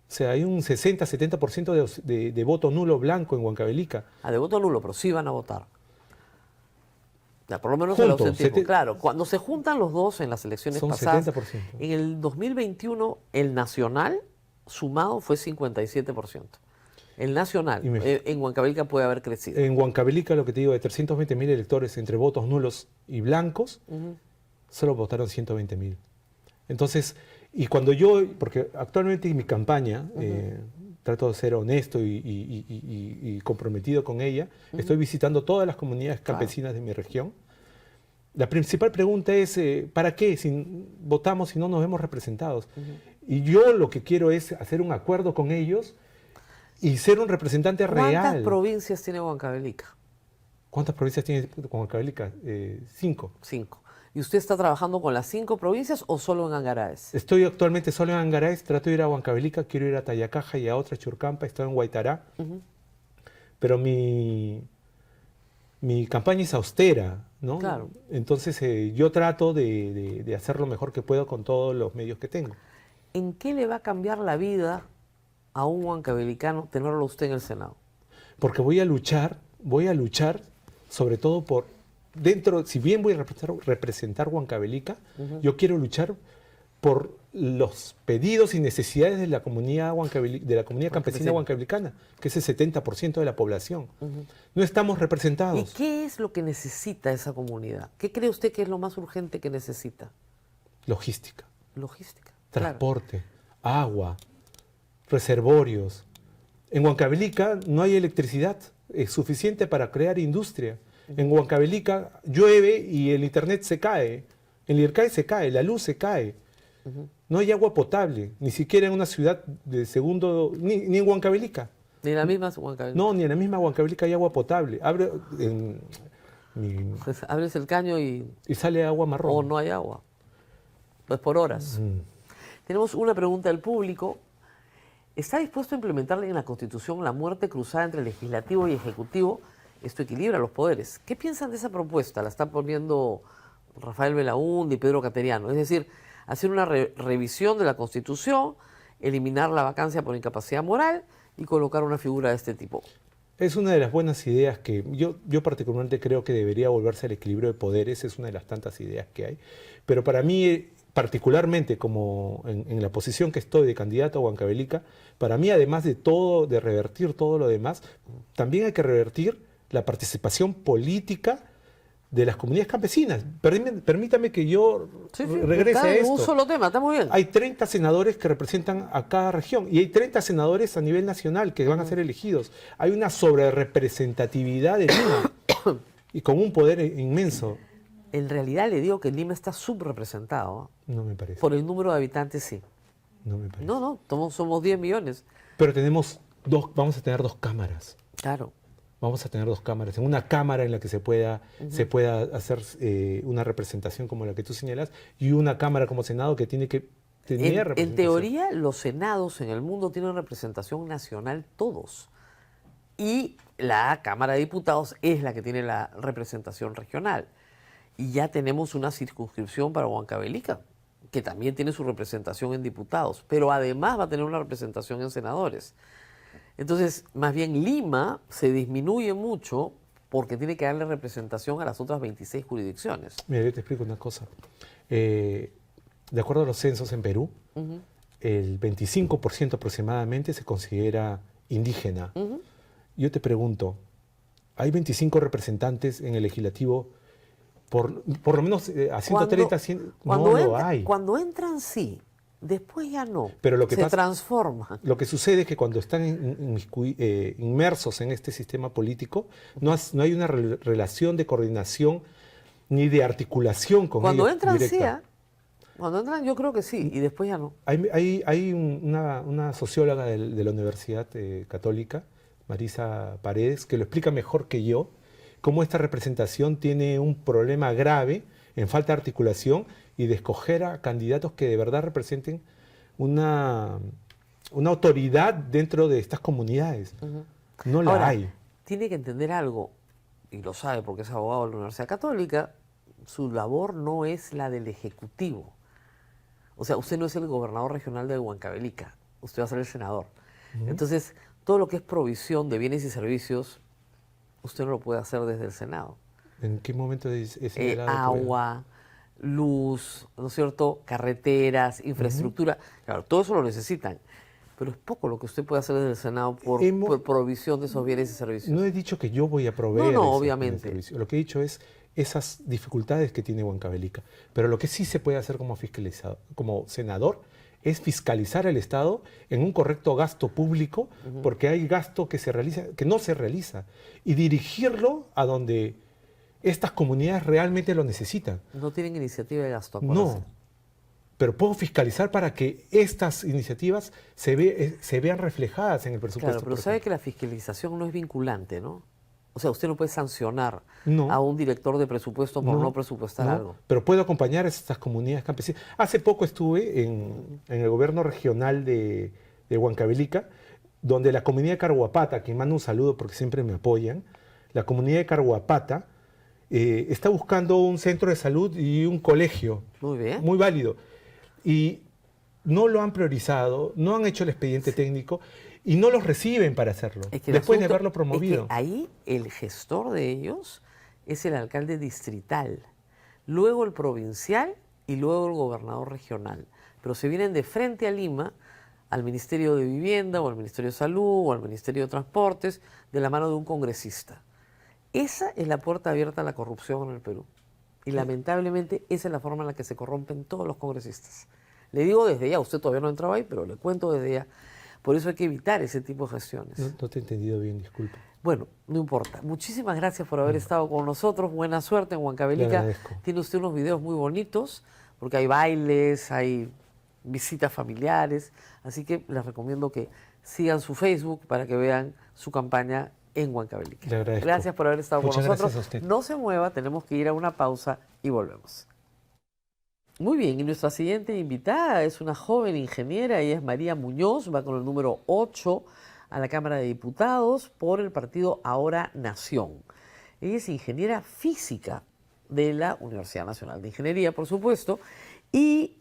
O sea, hay un 60-70% de voto nulo blanco en Huancavelica. De voto nulo, pero sí van a votar. Ya, por lo menos Juntos, el ausentismo. Claro, cuando se juntan los dos en las elecciones Son pasadas, 70%. en el 2021 el nacional sumado fue 57%. El nacional en Huancavelica puede haber crecido. En Huancavelica, lo que te digo, de 320.000 electores entre votos nulos y blancos, solo votaron 120.000. Entonces, y cuando porque actualmente en mi campaña, trato de ser honesto y comprometido con ella, estoy visitando todas las comunidades campesinas de mi región. La principal pregunta es, ¿para qué si votamos si no nos vemos representados? Y yo lo que quiero es hacer un acuerdo con ellos y ser un representante real. ¿Cuántas provincias tiene Huancavelica? ¿Cuántas provincias tiene Huancavelica? 5. 5. ¿Y usted está trabajando con las 5 provincias o solo en Angaraes? Estoy actualmente solo en Angaraes, trato de ir a Huancavelica, quiero ir a Tayacaja y a otra Churcampa, estoy en Huaytará. Pero mi campaña es austera, ¿no? Claro. Entonces yo trato de hacer lo mejor que puedo con todos los medios que tengo. ¿En qué le va a cambiar la vida a un huancavelicano tenerlo usted en el Senado? Porque voy a luchar sobre todo por si bien voy a representar Huancavelica, yo quiero luchar por los pedidos y necesidades de la comunidad campesina huancavelicana, que es el 70% de la población. No estamos representados. ¿Y qué es lo que necesita esa comunidad? ¿Qué cree usted que es lo más urgente que necesita? Logística. Logística. Transporte, agua, reservorios. En Huancavelica no hay electricidad. suficiente para crear industria. En Huancavelica llueve y el internet se cae, el IRCAI se cae, la luz se cae. No hay agua potable, ni siquiera en una ciudad de segundo, ni en Huancavelica. Ni en la misma Huancavelica. No, ni en la misma Huancavelica hay agua potable. Abres el caño y sale agua marrón. o no hay agua. Pues por horas. Tenemos una pregunta del público. ¿Está dispuesto a implementar en la Constitución la muerte cruzada entre legislativo y ejecutivo? Esto equilibra los poderes. ¿Qué piensan de esa propuesta? La están poniendo Rafael Belaúnde y Pedro Cateriano. Es decir, hacer una revisión de la Constitución, eliminar la vacancia por incapacidad moral y colocar una figura de este tipo. Es una de las buenas ideas que yo particularmente creo que debería volverse al equilibrio de poderes. Es una de las tantas ideas que hay. Pero para mí, particularmente como en la posición que estoy de candidato a Huancavelica, para mí, además de todo, de revertir todo lo demás, también hay que revertir la participación política de las comunidades campesinas. Permítame que yo regrese a esto. Un solo tema, está muy bien. Hay 30 senadores que representan a cada región y hay 30 senadores a nivel nacional que van a ser elegidos. Hay una sobrerepresentatividad de Lima y con un poder inmenso. En realidad le digo que Lima está subrepresentado. No me parece. Por el número de habitantes, sí. No me parece. No, somos 10 millones. Pero vamos a tener 2 cámaras. Claro. Vamos a tener 2 cámaras. En una cámara en la que se pueda hacer una representación como la que tú señalas y una cámara como Senado que tiene que tener representación. En teoría, los senados en el mundo tienen representación nacional todos. Y la Cámara de Diputados es la que tiene la representación regional. Y ya tenemos una circunscripción para Huancavelica, que también tiene su representación en diputados, pero además va a tener una representación en senadores. Entonces, más bien Lima se disminuye mucho porque tiene que darle representación a las otras 26 jurisdicciones. Mira, yo te explico una cosa. De acuerdo a los censos en Perú, el 25% aproximadamente se considera indígena. Yo te pregunto, ¿hay 25 representantes en el legislativo? Por lo menos a 130, no lo hay. Cuando entran, sí. Después ya no. Pero lo que se transforma. Lo que sucede es que cuando están inmersos en este sistema político, no hay una relación de coordinación ni de articulación con cuando ellos entran, directa. sí. Cuando entran, yo creo que sí, y después ya no. Hay una socióloga de la Universidad Católica, Marisa Paredes, que lo explica mejor que yo, cómo esta representación tiene un problema grave en falta de articulación y de escoger a candidatos que de verdad representen una autoridad dentro de estas comunidades. No la Ahora, hay. Tiene que entender algo, y lo sabe porque es abogado de la Universidad Católica, su labor no es la del Ejecutivo. O sea, usted no es el gobernador regional de Huancavelica, usted va a ser el senador. Entonces, todo lo que es provisión de bienes y servicios, usted no lo puede hacer desde el Senado. ¿En qué momento es señalado? Agua, luz, ¿no es cierto? Carreteras, infraestructura. Claro, todo eso lo necesitan. Pero es poco lo que usted puede hacer desde el Senado por provisión de esos bienes y servicios. No he dicho que yo voy a proveer. No, obviamente. Lo que he dicho es esas dificultades que tiene Huancavelica. Pero lo que sí se puede hacer como fiscalizador, como senador, es fiscalizar al Estado en un correcto gasto público, porque hay gasto que no se realiza, y dirigirlo a donde estas comunidades realmente lo necesitan. No tienen iniciativa de gasto, acuérdense. No, pero puedo fiscalizar para que estas iniciativas se vean reflejadas en el presupuesto. Claro, pero sabe que la fiscalización no es vinculante, ¿no? O sea, usted no puede sancionar No. a un director de presupuesto por no presupuestar algo. Pero puedo acompañar a estas comunidades campesinas. Hace poco estuve en el gobierno regional de Huancavelica, donde la comunidad de Carhuapata, que mando un saludo porque siempre me apoyan, la comunidad de Carhuapata está buscando un centro de salud y un colegio. Muy bien. Muy válido. Y no lo han priorizado, no han hecho el expediente técnico y no los reciben para hacerlo, Es que después de asunto haberlo promovido. Es que ahí el gestor de ellos es el alcalde distrital, luego el provincial y luego el gobernador regional. Pero se vienen de frente a Lima, al Ministerio de Vivienda o al Ministerio de Salud o al Ministerio de Transportes, de la mano de un congresista. Esa es la puerta abierta a la corrupción en el Perú. Y lamentablemente esa es la forma en la que se corrompen todos los congresistas. Le digo desde ya, usted todavía no ha entrado ahí, pero le cuento desde ya. Por eso hay que evitar ese tipo de gestiones. No te he entendido bien, disculpa. Bueno, no importa. Muchísimas gracias por haber estado con nosotros. Buena suerte en Le Huancavelica. agradezco. Tiene usted unos videos muy bonitos, porque hay bailes, hay visitas familiares. Así que les recomiendo que sigan su Facebook para que vean su campaña en Huancavelica. Le agradezco. Gracias por haber estado Muchas con nosotros. gracias a usted. No se mueva, tenemos que ir a una pausa y volvemos. Muy bien, y nuestra siguiente invitada es una joven ingeniera, ella es María Muñoz, va con el número 8 a la Cámara de Diputados por el partido Ahora Nación. Ella es ingeniera física de la Universidad Nacional de Ingeniería, por supuesto, y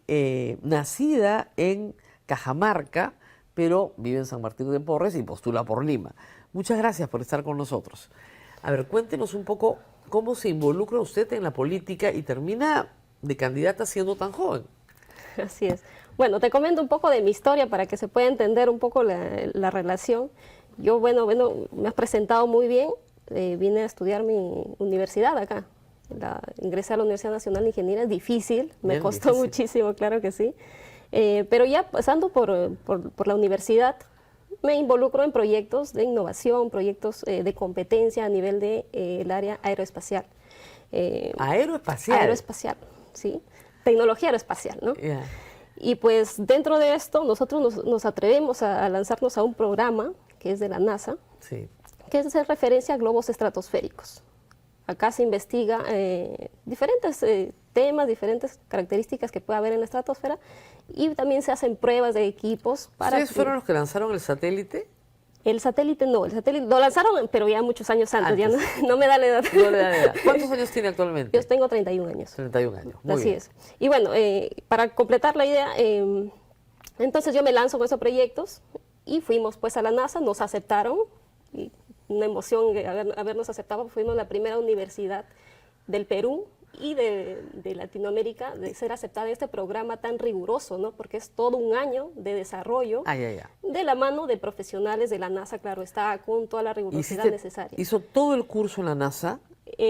nacida en Cajamarca, pero vive en San Martín de Porres y postula por Lima. Muchas gracias por estar con nosotros. A ver, cuéntenos un poco cómo se involucra usted en la política y termina de candidata siendo tan joven. Así es. Bueno, te comento un poco de mi historia para que se pueda entender un poco la relación. Yo, bueno, me has presentado muy bien. Vine a estudiar mi universidad acá. Ingresé a la Universidad Nacional de Ingeniería es difícil, me Bien costó difícil. muchísimo, claro que sí. Pero ya pasando por la universidad, me involucro en proyectos de innovación, proyectos de competencia a nivel del área aeroespacial. Aeroespacial. Aeroespacial, sí. Tecnología aeroespacial, ¿no? Ya. Y pues dentro de esto nosotros nos atrevemos a lanzarnos a un programa que es de la NASA, Sí. que es de referencia a globos estratosféricos. Acá se investiga diferentes temas, diferentes características que puede haber en la estratosfera y también se hacen pruebas de equipos para... ¿Ustedes fueron los que lanzaron el satélite? El satélite no, el satélite lo lanzaron, pero ya muchos años antes, ya Antes. no me da la edad. No le da edad. ¿Cuántos años tiene actualmente? Yo tengo 31 años. 31 años. Muy Así bien. es. Y bueno, para completar la idea, entonces yo me lanzo con esos proyectos y fuimos pues a la NASA, nos aceptaron, y una emoción habernos aceptado, fuimos la primera universidad del Perú y de Latinoamérica de ser aceptada en este programa tan riguroso, ¿no? Porque es todo un año de desarrollo de la mano de profesionales de la NASA, claro, está con toda la rigurosidad necesaria. ¿Hizo todo el curso en la NASA?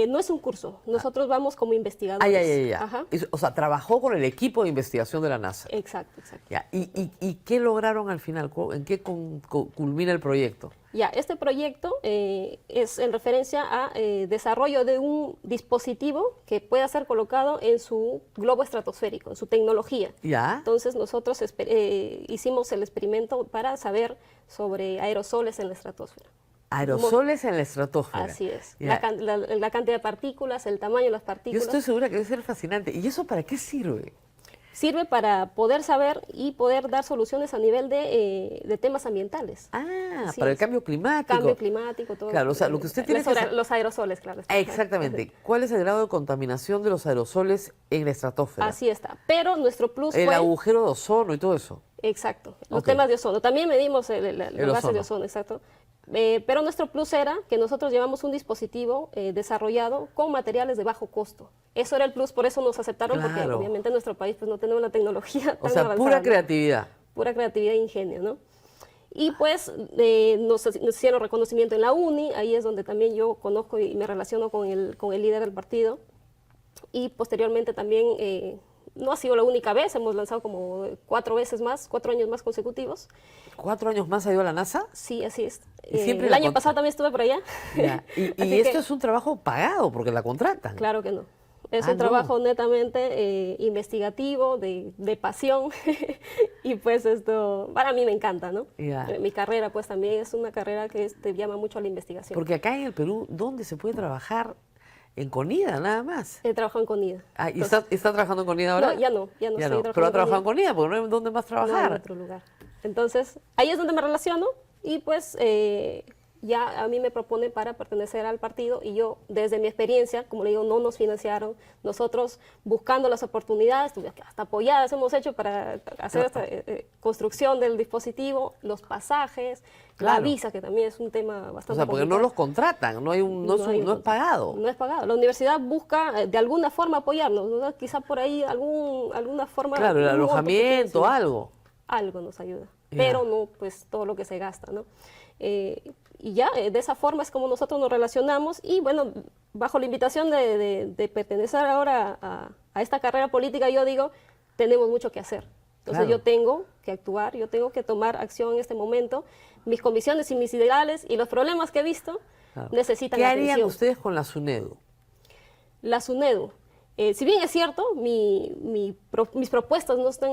No es un curso, nosotros vamos como investigadores. Ajá. O sea, trabajó con el equipo de investigación de la NASA. Exacto, exacto. Ya. ¿Y qué lograron al final? ¿En qué culmina el proyecto? Ya, este proyecto es en referencia a desarrollo de un dispositivo que pueda ser colocado en su globo estratosférico, en su tecnología. Ya. Entonces nosotros hicimos el experimento para saber sobre aerosoles en la estratosfera. Aerosoles en la estratosfera. Así es. Ya. La cantidad de partículas, el tamaño de las Yo partículas. estoy segura que debe ser fascinante. ¿Y eso para qué sirve? Sirve para poder saber y poder dar soluciones a nivel de temas ambientales. Ah, Así para el es. cambio climático. Cambio climático, todo. Claro, o sea, lo que usted tiene que saber- Los aerosoles, claro. Exactamente. ¿Cuál es el grado de contaminación de los aerosoles en la estratosfera? Así está. Pero nuestro plus El fue... agujero de ozono y todo eso. Exacto. Los Ok. temas de ozono. También medimos los gases ozono. de ozono, exacto. Pero nuestro plus era que nosotros llevamos un dispositivo desarrollado con materiales de bajo costo. Eso era el plus, por eso nos aceptaron, porque Claro. obviamente en nuestro país pues, no tenemos la tecnología O tan sea, avanzada, pura ¿no? creatividad. Pura creatividad e ingenio, ¿no? Y pues nos hicieron reconocimiento en la UNI, ahí es donde también yo conozco y me relaciono con el líder del partido. Y posteriormente también, no ha sido la única vez, hemos lanzado como 4 años más consecutivos. 4 años más ha ido a la NASA. Sí, así es. Y siempre El la año contra- pasado también estuve por allá. Ya. Y Así esto que, es un trabajo pagado porque la contratan. claro que no. Es Ah, un no. trabajo netamente investigativo, de pasión. Y pues esto, para mí me encanta, ¿no? Ya. Mi carrera pues también es una carrera que te llama mucho a la investigación. Porque acá en el Perú, ¿dónde se puede trabajar? En CONIDA, nada más. He trabajado en CONIDA. Ah, ¿y Entonces, está trabajando en CONIDA ahora? No, ya no Ya estoy no. trabajando Pero ha en trabajado en CONIDA. CONIDA porque no hay dónde más No hay trabajar. otro lugar. Entonces, ahí es donde me relaciono y pues ya a mí me propone para pertenecer al partido y yo desde mi experiencia, como le digo, no nos financiaron, nosotros buscando las oportunidades, hasta apoyadas hemos hecho para hacer esta construcción del dispositivo, los pasajes, la Claro. visa, que también es un tema O bastante sea, porque no complicado. los contratan, no es pagado. No es pagado. La universidad busca de alguna forma apoyarnos, ¿no? Quizá por ahí alguna forma... Claro, el un monto alojamiento, pequeño, sí. algo. Algo nos ayuda, Ya. pero no pues todo lo que se gasta, ¿no? Y ya, de esa forma es como nosotros nos relacionamos y bueno, bajo la invitación de pertenecer ahora a esta carrera política, yo digo, tenemos mucho que hacer. Entonces Claro. yo tengo que actuar, yo tengo que tomar acción en este momento. Mis comisiones y mis ideales y los problemas que he visto Claro. necesitan ¿Qué harían atención. ustedes con la SUNEDU? La SUNEDU, si bien es cierto, mis propuestas no están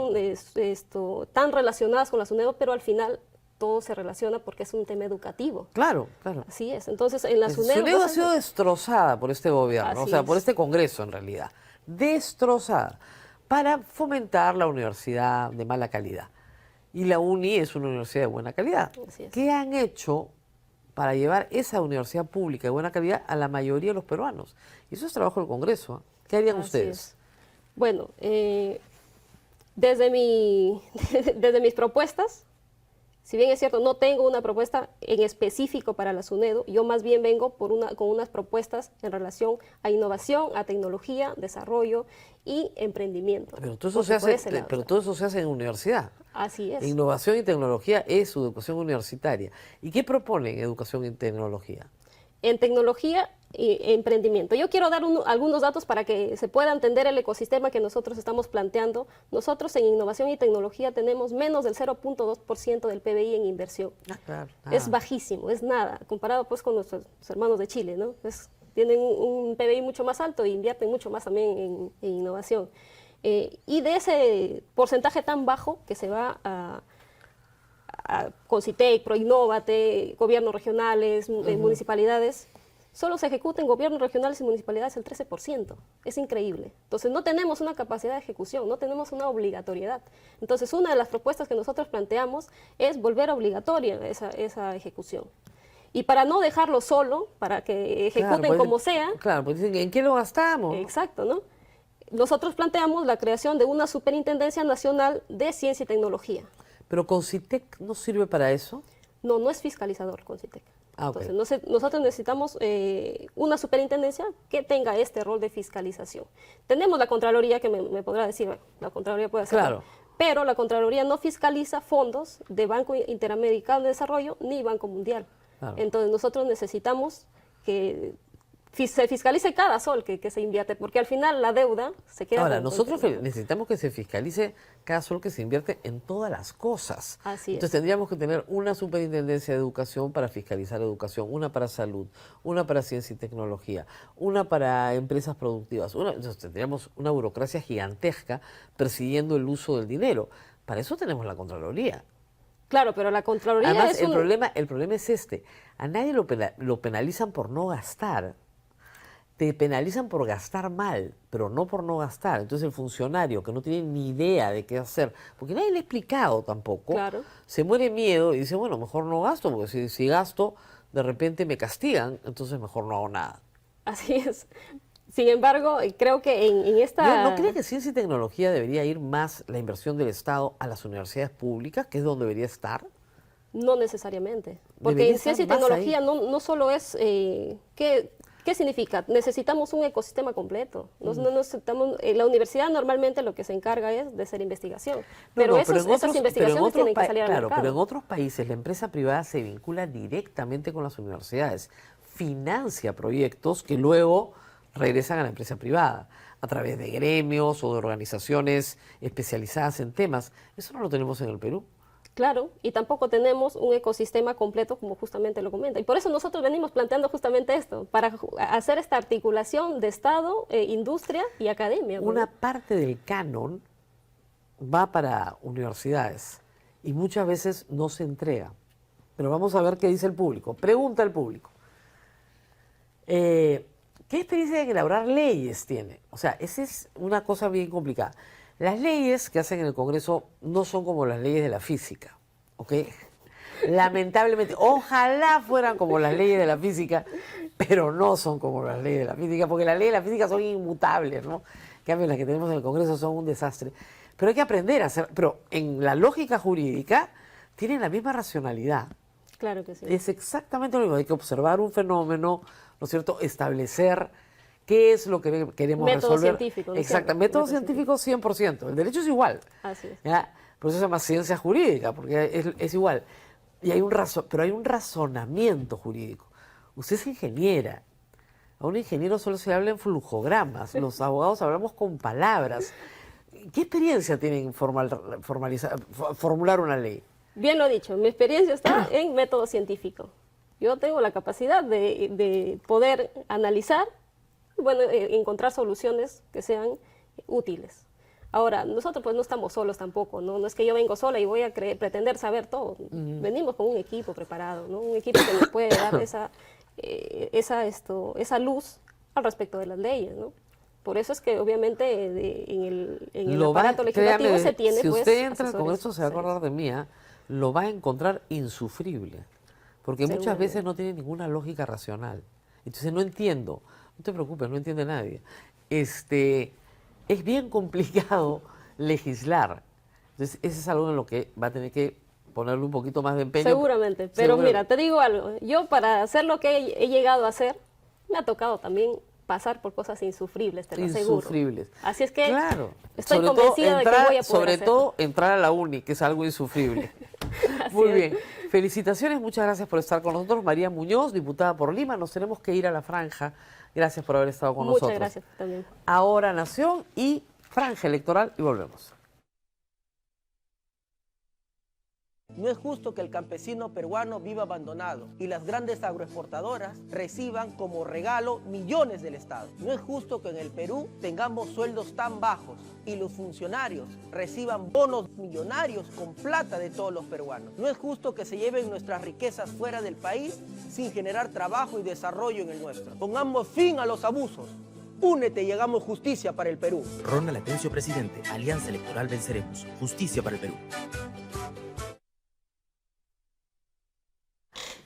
tan relacionadas con la SUNEDU, pero al final todo se relaciona porque es un tema educativo. Claro, claro. Así es. Entonces, en la SUNEDU... SUNEDU ha sido destrozada por este gobierno, Así o sea, por es. este Congreso en realidad. Destrozada para fomentar la universidad de mala calidad. Y la UNI es una universidad de buena calidad. Así es. ¿Qué han hecho para llevar esa universidad pública de buena calidad a la mayoría de los peruanos? Y eso es trabajo del Congreso. ¿Eh? ¿Qué harían Así ustedes? es. Bueno, desde mis propuestas, si bien es cierto, no tengo una propuesta en específico para la SUNEDU, yo más bien vengo con unas propuestas en relación a innovación, a tecnología, desarrollo y emprendimiento. Pero todo eso, Porque por ese lado pero está. todo eso se hace en universidad. Así es. Innovación y tecnología es su educación universitaria. ¿Y qué proponen educación y tecnología? En tecnología y emprendimiento. Yo quiero dar algunos datos para que se pueda entender el ecosistema que nosotros estamos planteando. Nosotros en innovación y tecnología tenemos menos del 0.2% del PBI en inversión. Claro. Es bajísimo, es nada, comparado pues con nuestros hermanos de Chile, ¿no? Tienen un PBI mucho más alto e invierten mucho más también en innovación. Y de ese porcentaje tan bajo que se va a Concitec, Proinnovate, gobiernos regionales, municipalidades, solo se ejecuta en gobiernos regionales y municipalidades el 13%. Es increíble. Entonces no tenemos una capacidad de ejecución, no tenemos una obligatoriedad. Entonces una de las propuestas que nosotros planteamos es volver obligatoria esa ejecución. Y para no dejarlo solo, para que ejecuten pues, como sea. Claro, pues dicen, ¿en qué lo gastamos? Exacto, ¿no? Nosotros planteamos la creación de una Superintendencia Nacional de Ciencia y Tecnología. Pero Concitec no sirve para eso. No es fiscalizador Concitec. Ah, ok. Entonces, nosotros necesitamos una superintendencia que tenga este rol de fiscalización. Tenemos la Contraloría que me podrá decir, bueno, la Contraloría puede hacerlo. Claro. Pero la Contraloría no fiscaliza fondos de Banco Interamericano de Desarrollo ni Banco Mundial. Claro. Entonces, nosotros necesitamos que se fiscalice cada sol que se invierte, porque al final la deuda se queda... Ahora, con- nosotros necesitamos que se fiscalice cada sol que se invierte en todas las cosas. Así es. Entonces tendríamos que tener una superintendencia de educación para fiscalizar educación, una para salud, una para ciencia y tecnología, una para empresas productivas. Entonces tendríamos una burocracia gigantesca persiguiendo el uso del dinero. Para eso tenemos la Contraloría. Claro, pero la Contraloría Además, es el problema es este. A nadie lo penalizan por no gastar. Te penalizan por gastar mal, pero no por no gastar. Entonces el funcionario que no tiene ni idea de qué hacer, porque nadie le ha explicado tampoco, Claro. se muere de miedo y dice, bueno, mejor no gasto, porque si gasto, de repente me castigan, entonces mejor no hago nada. Así es. Sin embargo, creo que en esta... ¿No cree que ciencia y tecnología debería ir más la inversión del Estado a las universidades públicas, que es donde debería estar? No necesariamente. Porque Debería en ciencia y estar más tecnología no solo es... ¿Qué significa? Necesitamos un ecosistema completo. No necesitamos, la universidad normalmente lo que se encarga es de hacer investigación. Pero, esas investigaciones tienen que salir al claro, mercado. pero en otros países la empresa privada se vincula directamente con las universidades, financia proyectos que luego regresan a la empresa privada a través de gremios o de organizaciones especializadas en temas. Eso no lo tenemos en el Perú. Claro, y tampoco tenemos un ecosistema completo como justamente lo comenta. Y por eso nosotros venimos planteando justamente esto, para hacer esta articulación de Estado, industria y academia, ¿no? Una parte del canon va para universidades y muchas veces no se entrega. Pero vamos a ver qué dice el público. Pregunta al público. ¿Qué experiencia en elaborar leyes tiene? O sea, esa es una cosa bien complicada. Las leyes que hacen en el Congreso no son como las leyes de la física, ¿ok? Lamentablemente, ojalá fueran como las leyes de la física, pero no son como las leyes de la física, porque las leyes de la física son inmutables, ¿no? En cambio, las que tenemos en el Congreso son un desastre. Pero hay que aprender a hacer, pero en la lógica jurídica tienen la misma racionalidad. Claro que sí. Es exactamente lo mismo, hay que observar un fenómeno, ¿no es cierto? Establecer qué es lo que queremos Método resolver. científico, ¿no es Exacto, cierto? método Método científico 100%. El derecho es igual. Así es. ¿Ya? Por eso se llama ciencia jurídica, porque es igual. Y hay pero hay un razonamiento jurídico. Usted es ingeniera. A un ingeniero solo se habla en flujogramas. Los abogados hablamos con palabras. ¿Qué experiencia tienen en formular una ley? Bien lo dicho, mi experiencia está en método científico. Yo tengo la capacidad de poder analizar, bueno, encontrar soluciones que sean útiles. Ahora, nosotros pues no estamos solos tampoco, ¿no? No es que yo vengo sola y voy a pretender saber todo. Venimos con un equipo preparado, ¿no? Un equipo que nos puede dar esa luz al respecto de las leyes, ¿no? Por eso es que obviamente en el aparato legislativo se tiene, si pues, usted entra con asesores esto se va a acordar de mí, lo va a encontrar insufrible, porque muchas Seguramente. veces no tiene ninguna lógica racional. Entonces no entiendo, no te preocupes, no entiende nadie. Es bien complicado legislar. Entonces ese es algo en lo que va a tener que ponerle un poquito más de empeño. Seguramente, pero mira, te digo algo, yo para hacer lo que he llegado a hacer, me ha tocado también pasar por cosas insufribles, te lo aseguro. Insufribles. Así es que claro. estoy Sobre convencida de que voy a poder Sobre hacerlo. todo entrar a la uni, que es algo insufrible. Así Muy es. bien. Felicitaciones, muchas gracias por estar con nosotros. María Muñoz, diputada por Lima. Nos tenemos que ir a la franja. Gracias por haber estado con nosotros. Muchas gracias también. Ahora Nación y franja electoral y volvemos. No es justo que el campesino peruano viva abandonado y las grandes agroexportadoras reciban como regalo millones del Estado. No es justo que en el Perú tengamos sueldos tan bajos y los funcionarios reciban bonos millonarios con plata de todos los peruanos. No es justo que se lleven nuestras riquezas fuera del país sin generar trabajo y desarrollo en el nuestro. Pongamos fin a los abusos. Únete y hagamos justicia para el Perú. Ronald Atencio, presidente. Alianza Electoral Venceremos. Justicia para el Perú.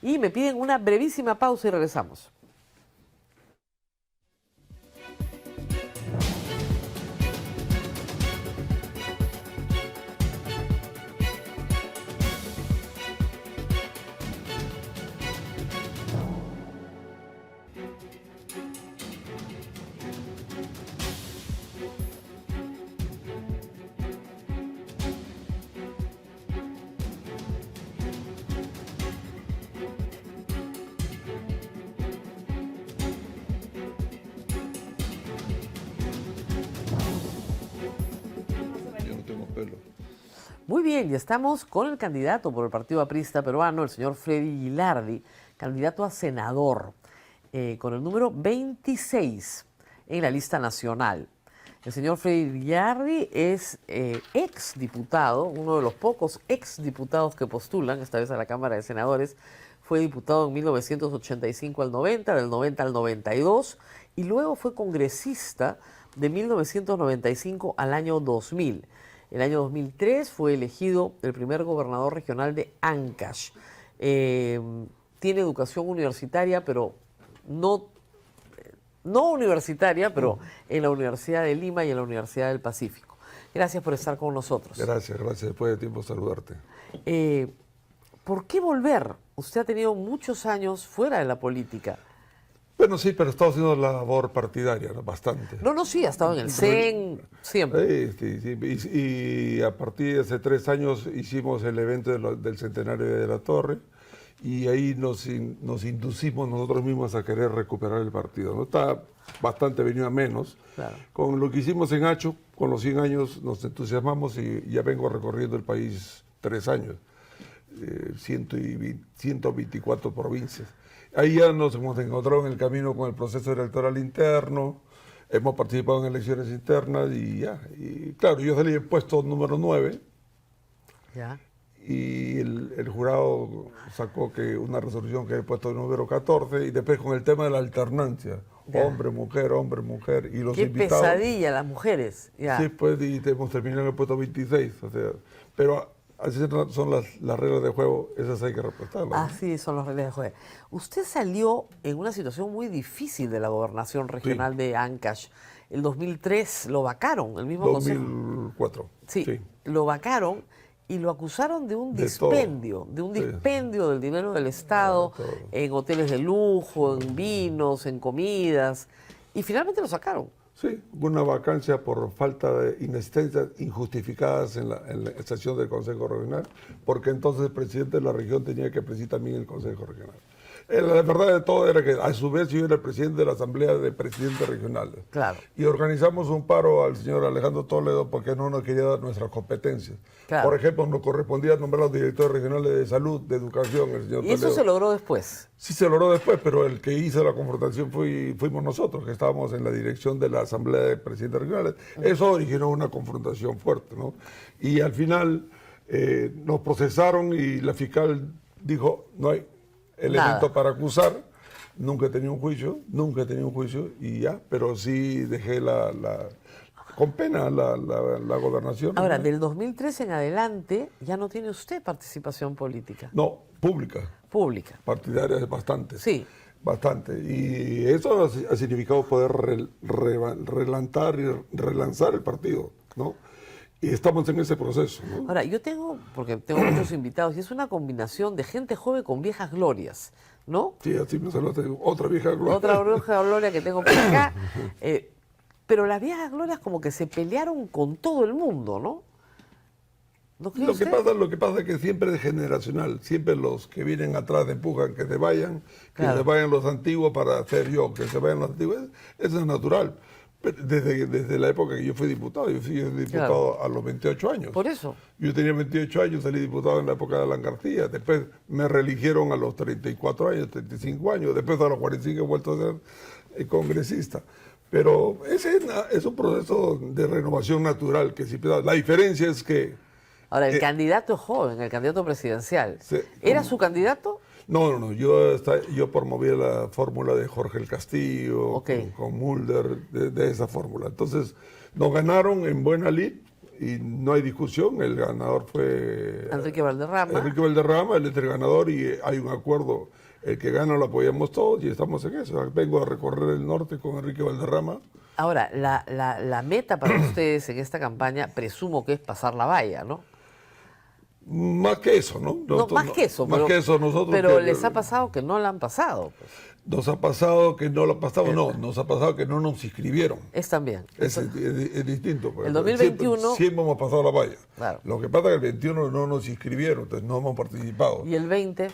Y me piden una brevísima pausa y regresamos. Muy bien, y estamos con el candidato por el Partido Aprista Peruano, el señor Freddy Gilardi, candidato a senador, con el número 26 en la lista nacional. El señor Freddy Gilardi es exdiputado, uno de los pocos exdiputados que postulan, esta vez a la Cámara de Senadores. Fue diputado en 1985 al 90, del 90 al 92, y luego fue congresista de 1995 al año 2000. En el año 2003 fue elegido el primer gobernador regional de Ancash. Tiene educación universitaria, pero no universitaria, pero en la Universidad de Lima y en la Universidad del Pacífico. Gracias por estar con nosotros. Gracias. Después de tiempo saludarte. ¿Por qué volver? Usted ha tenido muchos años fuera de la política. Bueno, sí, pero he estado haciendo labor partidaria, ¿no? Bastante. No, sí, ha estado en el CEN, siempre. Sí. Y a partir de hace 3 años hicimos el evento del centenario de la Torre y ahí nos inducimos nosotros mismos a querer recuperar el partido, ¿no? Está bastante venido a menos. Claro. Con lo que hicimos en Hacho, con los 100 años nos entusiasmamos y ya vengo recorriendo el país 3 años. 124 provincias. Ahí ya nos hemos encontrado en el camino con el proceso electoral interno, hemos participado en elecciones internas y ya. Y claro, yo salí en puesto número 9 Ya. y el jurado sacó que una resolución que el puesto número 14 y después con el tema de la alternancia, Ya. hombre, mujer, y los Qué invitados. pesadilla, las mujeres. Ya. Sí, pues, y hemos terminado en el puesto 26, o sea, pero así son las reglas de juego, esas hay que respetarlas. Así son los reglas de juego. Usted salió en una situación muy difícil de la gobernación regional de Ancash. El 2003 lo vacaron, el mismo consejo. 2004. Sí, lo vacaron y lo acusaron de un De dispendio, todo. de un Sí. dispendio del dinero del Estado, De todo. en hoteles de lujo, en vinos, en comidas, y finalmente lo sacaron. Sí, hubo una vacancia por falta de inexistencias injustificadas en la sesión del Consejo Regional, porque entonces el presidente de la región tenía que presidir también el Consejo Regional. La verdad de todo era que a su vez yo era el presidente de la Asamblea de Presidentes Regionales. Claro. Y organizamos un paro al señor Alejandro Toledo porque no nos quería dar nuestras competencias. Claro. Por ejemplo, nos correspondía nombrar a los directores regionales de salud, de educación, el señor Y eso Toledo. se logró después. Sí se logró después, pero el que hizo la confrontación fuimos nosotros, que estábamos en la dirección de la Asamblea de Presidentes Regionales. Eso originó una confrontación fuerte, ¿no? Y al final nos procesaron y la fiscal dijo, no hay elemento para acusar, nunca he tenido un juicio y ya, pero sí dejé con pena la gobernación. Ahora, ¿no? del 2003 en adelante ya no tiene usted participación política. No, pública. Pública. Partidarias bastante. Sí. Bastante. Y eso ha significado poder relanzar el partido, ¿no? Y estamos en ese proceso, ¿no? Ahora, yo porque tengo muchos invitados, y es una combinación de gente joven con viejas glorias, ¿no? Sí, así me saludaste. Otra vieja gloria. Otra vieja gloria que tengo por acá. Pero las viejas glorias como que se pelearon con todo el mundo, ¿no? ¿No cree usted? Lo que pasa es que siempre es generacional. Siempre los que vienen atrás empujan que se vayan, Claro. se vayan los antiguos para hacer yo, que se vayan los antiguos. Eso es natural. Pero desde la época que yo fui diputado, yo fui diputado a los 28 años. Por eso. Yo tenía 28 años, salí diputado en la época de Alan García. Después me reeligieron a los 34 años, 35 años. Después a los 45 he vuelto a ser congresista. Pero ese es un proceso de renovación natural que siempre da. La diferencia es que... Ahora, el candidato es joven, el candidato presidencial. Sí. ¿Era su candidato? No, yo promoví la fórmula de Jorge el Castillo, Ok. con Mulder, de esa fórmula. Entonces, nos ganaron en buena lid y no hay discusión. El ganador fue Enrique Valderrama. Enrique Valderrama, él es el ganador y hay un acuerdo. El que gana lo apoyamos todos y estamos en eso. Vengo a recorrer el norte con Enrique Valderrama. Ahora, la meta para ustedes en esta campaña, presumo que es pasar la valla, ¿no? Más que eso, ¿no? No, más que eso. Más que eso, nosotros... Pero les ha pasado que no la han pasado. Pues. Nos ha pasado que no lo pasamos, nos ha pasado que no nos inscribieron. Es también. Es distinto. Pues. El 2021 Siempre hemos pasado la valla. Claro. Lo que pasa es que el 21 no nos inscribieron, entonces no hemos participado. Y el 20.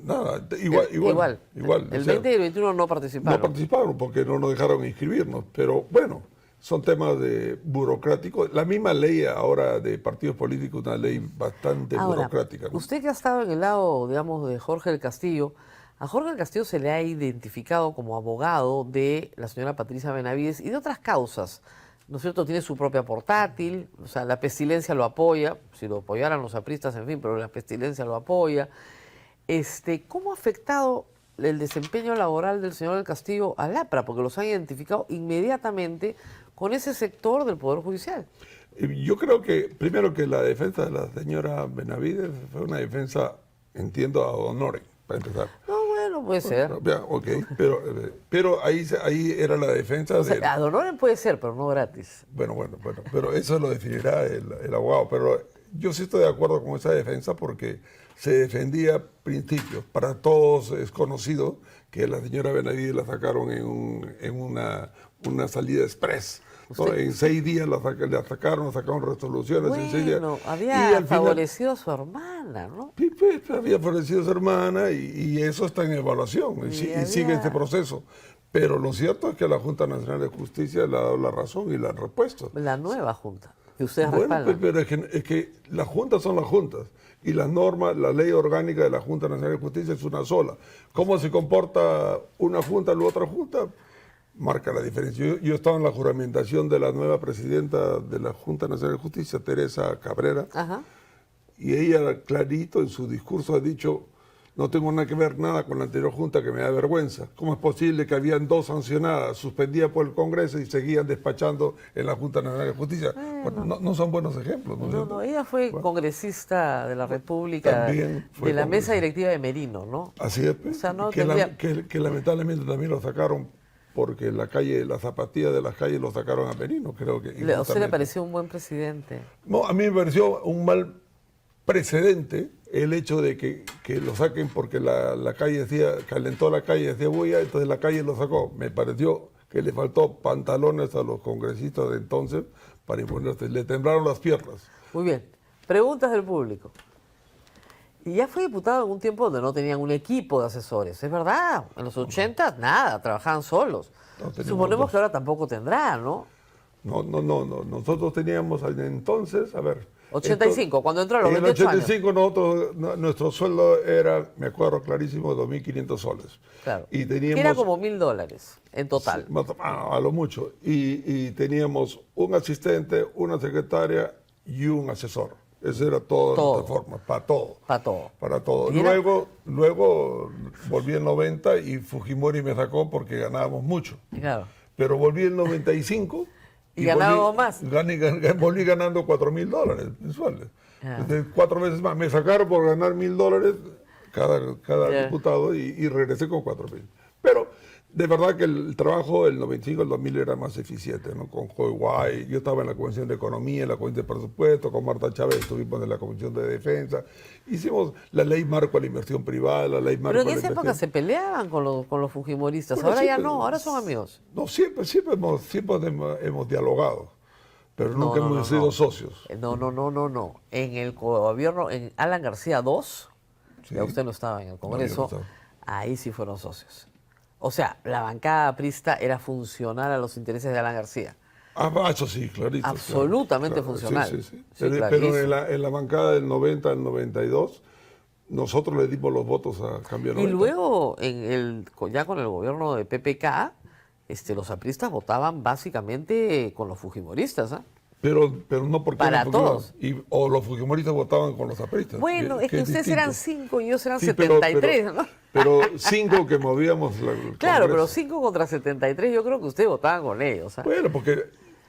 Nada, igual. El O sea, 20 y el 21 no participaron. no participaron porque no nos dejaron inscribirnos, pero bueno, son temas burocráticos. La misma ley ahora de partidos políticos es una ley bastante Ahora, burocrática, ¿no? usted que ha estado en el lado, digamos, de Jorge del Castillo, a Jorge del Castillo se le ha identificado como abogado de la señora Patricia Benavides y de otras causas, ¿no es cierto? Tiene su propia portátil, o sea, la pestilencia lo apoya, si lo apoyaran los apristas, en fin, pero la pestilencia lo apoya. ¿Cómo ha afectado el desempeño laboral del señor del Castillo al APRA? Porque los han identificado inmediatamente con ese sector del Poder Judicial. Yo creo que, primero, que la defensa de la señora Benavides fue una defensa, entiendo, a honores, para empezar. No, bueno, puede ser. Ok, pero ahí era la defensa O sea, ad honorem puede ser, pero no gratis. Bueno, pero eso lo definirá el abogado. Pero yo sí estoy de acuerdo con esa defensa porque se defendía principios. Para todos es conocido que la señora Benavides la sacaron en una salida express. ¿no? En 6 días la sacaron resoluciones en 6 días. Bueno, Y había al favorecido a su hermana, ¿no? Sí, pues, había favorecido a su hermana y eso está en evaluación y sigue este proceso. Pero lo cierto es que la Junta Nacional de Justicia le ha dado la razón y la han repuesto. La nueva Junta, que ustedes Bueno, respaldan. pero es que las juntas son las juntas y las normas, la ley orgánica de la Junta Nacional de Justicia es una sola. ¿Cómo se comporta una junta y la otra junta? Marca la diferencia. Yo estaba en la juramentación de la nueva presidenta de la Junta Nacional de Justicia, Teresa Cabrera, Ajá. y ella clarito en su discurso ha dicho, no tengo nada que ver nada con la anterior junta que me da vergüenza. ¿Cómo es posible que habían 2 sancionadas, suspendidas por el Congreso y seguían despachando en la Junta Nacional de Justicia? Bueno, no son buenos ejemplos. No, ella fue congresista de la República, También fue de la mesa congresista. directiva de Merino, ¿no? Así es, pues, O sea, no que, tendría- que lamentablemente también lo sacaron porque la zapatilla de las calles lo sacaron a Merino, creo que. ¿A usted le injustamente. pareció un buen presidente? No, a mí me pareció un mal precedente el hecho de que lo saquen porque la calle calentó la calle, decía bulla, entonces la calle lo sacó. Me pareció que le faltó pantalones a los congresistas de entonces para imponerse. Le temblaron las piernas. Muy bien. Preguntas del público. Y ya fue diputado en un tiempo donde no tenían un equipo de asesores, es verdad. En los 80 nada, trabajaban solos. No, teníamos Suponemos dos. que ahora tampoco tendrá, ¿no? No. Nosotros teníamos entonces, a ver. 85, cuando entró a los en el 28 años. 85 nosotros, nuestro sueldo era, me acuerdo clarísimo, 2.500 soles. Claro. Y Que teníamos... era como $1.000 en total. A lo mucho. Y teníamos un asistente, una secretaria y un asesor. Eso era todo, Todo. de nuestra forma, para todo. Para todo. Para todo. Y era- Luego volví en 90 y Fujimori me sacó porque ganábamos mucho. Claro. Pero volví en 95 Y ganábamos más. Volví ganando $4.000 mensuales. Ah. Entonces, 4 veces más. Me sacaron por ganar $1.000 cada Ya. diputado y regresé con 4.000. Pero de verdad que el trabajo del 95 al 2000 era más eficiente, ¿no? Con Joy Guay, yo estaba en la Comisión de Economía, en la Comisión de Presupuesto, con Marta Chávez estuvimos en la Comisión de Defensa. Hicimos la ley marco a la inversión privada, la ley marco Pero a en la esa época inversión. se peleaban con los fujimoristas. Bueno, Ahora ya siempre- no, ahora son amigos. No, siempre hemos dialogado, pero No, nunca no, hemos no, sido no. socios. No. En el gobierno, en Alan García II, Sí. ya usted no estaba en el Congreso, estaba. ahí sí fueron socios. O sea, la bancada aprista era funcional a los intereses de Alan García. Eso sí, clarito. Absolutamente claro. funcional. Sí. Sí, Pero clarísimo. en la bancada del 90 al 92, nosotros le dimos los votos a Cambio Y 90. luego, ya con el gobierno de PPK, los apristas votaban básicamente con los fujimoristas. ¿Ah? Pero no porque Para no, todos. o los fujimoristas votaban con los apristas. Bueno, es que es ustedes distinto. eran 5 y ellos eran Sí, pero- 73, ¿no? Pero 5 que movíamos el Claro, pero Congreso. 5 contra 73, yo creo que ustedes votaban con ellos. ¿Ah? Bueno, porque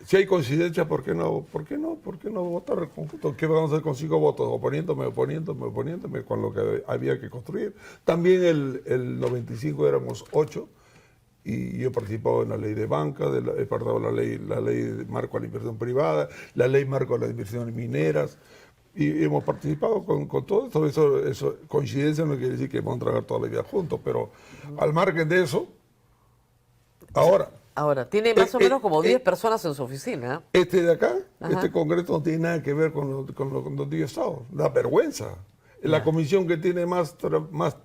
si hay coincidencia, ¿por qué no votar en conjunto? ¿Qué vamos a hacer con 5 votos? Oponiéndome con lo que había que construir. También el 95 éramos 8 y yo participaba en la ley de banca, he participado en la ley de marco a la inversión privada, la ley marco a las inversiones mineras. Y hemos participado con todo esto. Eso, coincidencia no quiere decir que vamos a trabajar toda la vida juntos, pero al margen de eso, Ahora, tiene más o menos como 10 eh, personas en su oficina. ¿Ah? este de acá, Ajá. este Congreso no tiene nada que ver con donde yo he estado. Da vergüenza. La comisión que tiene más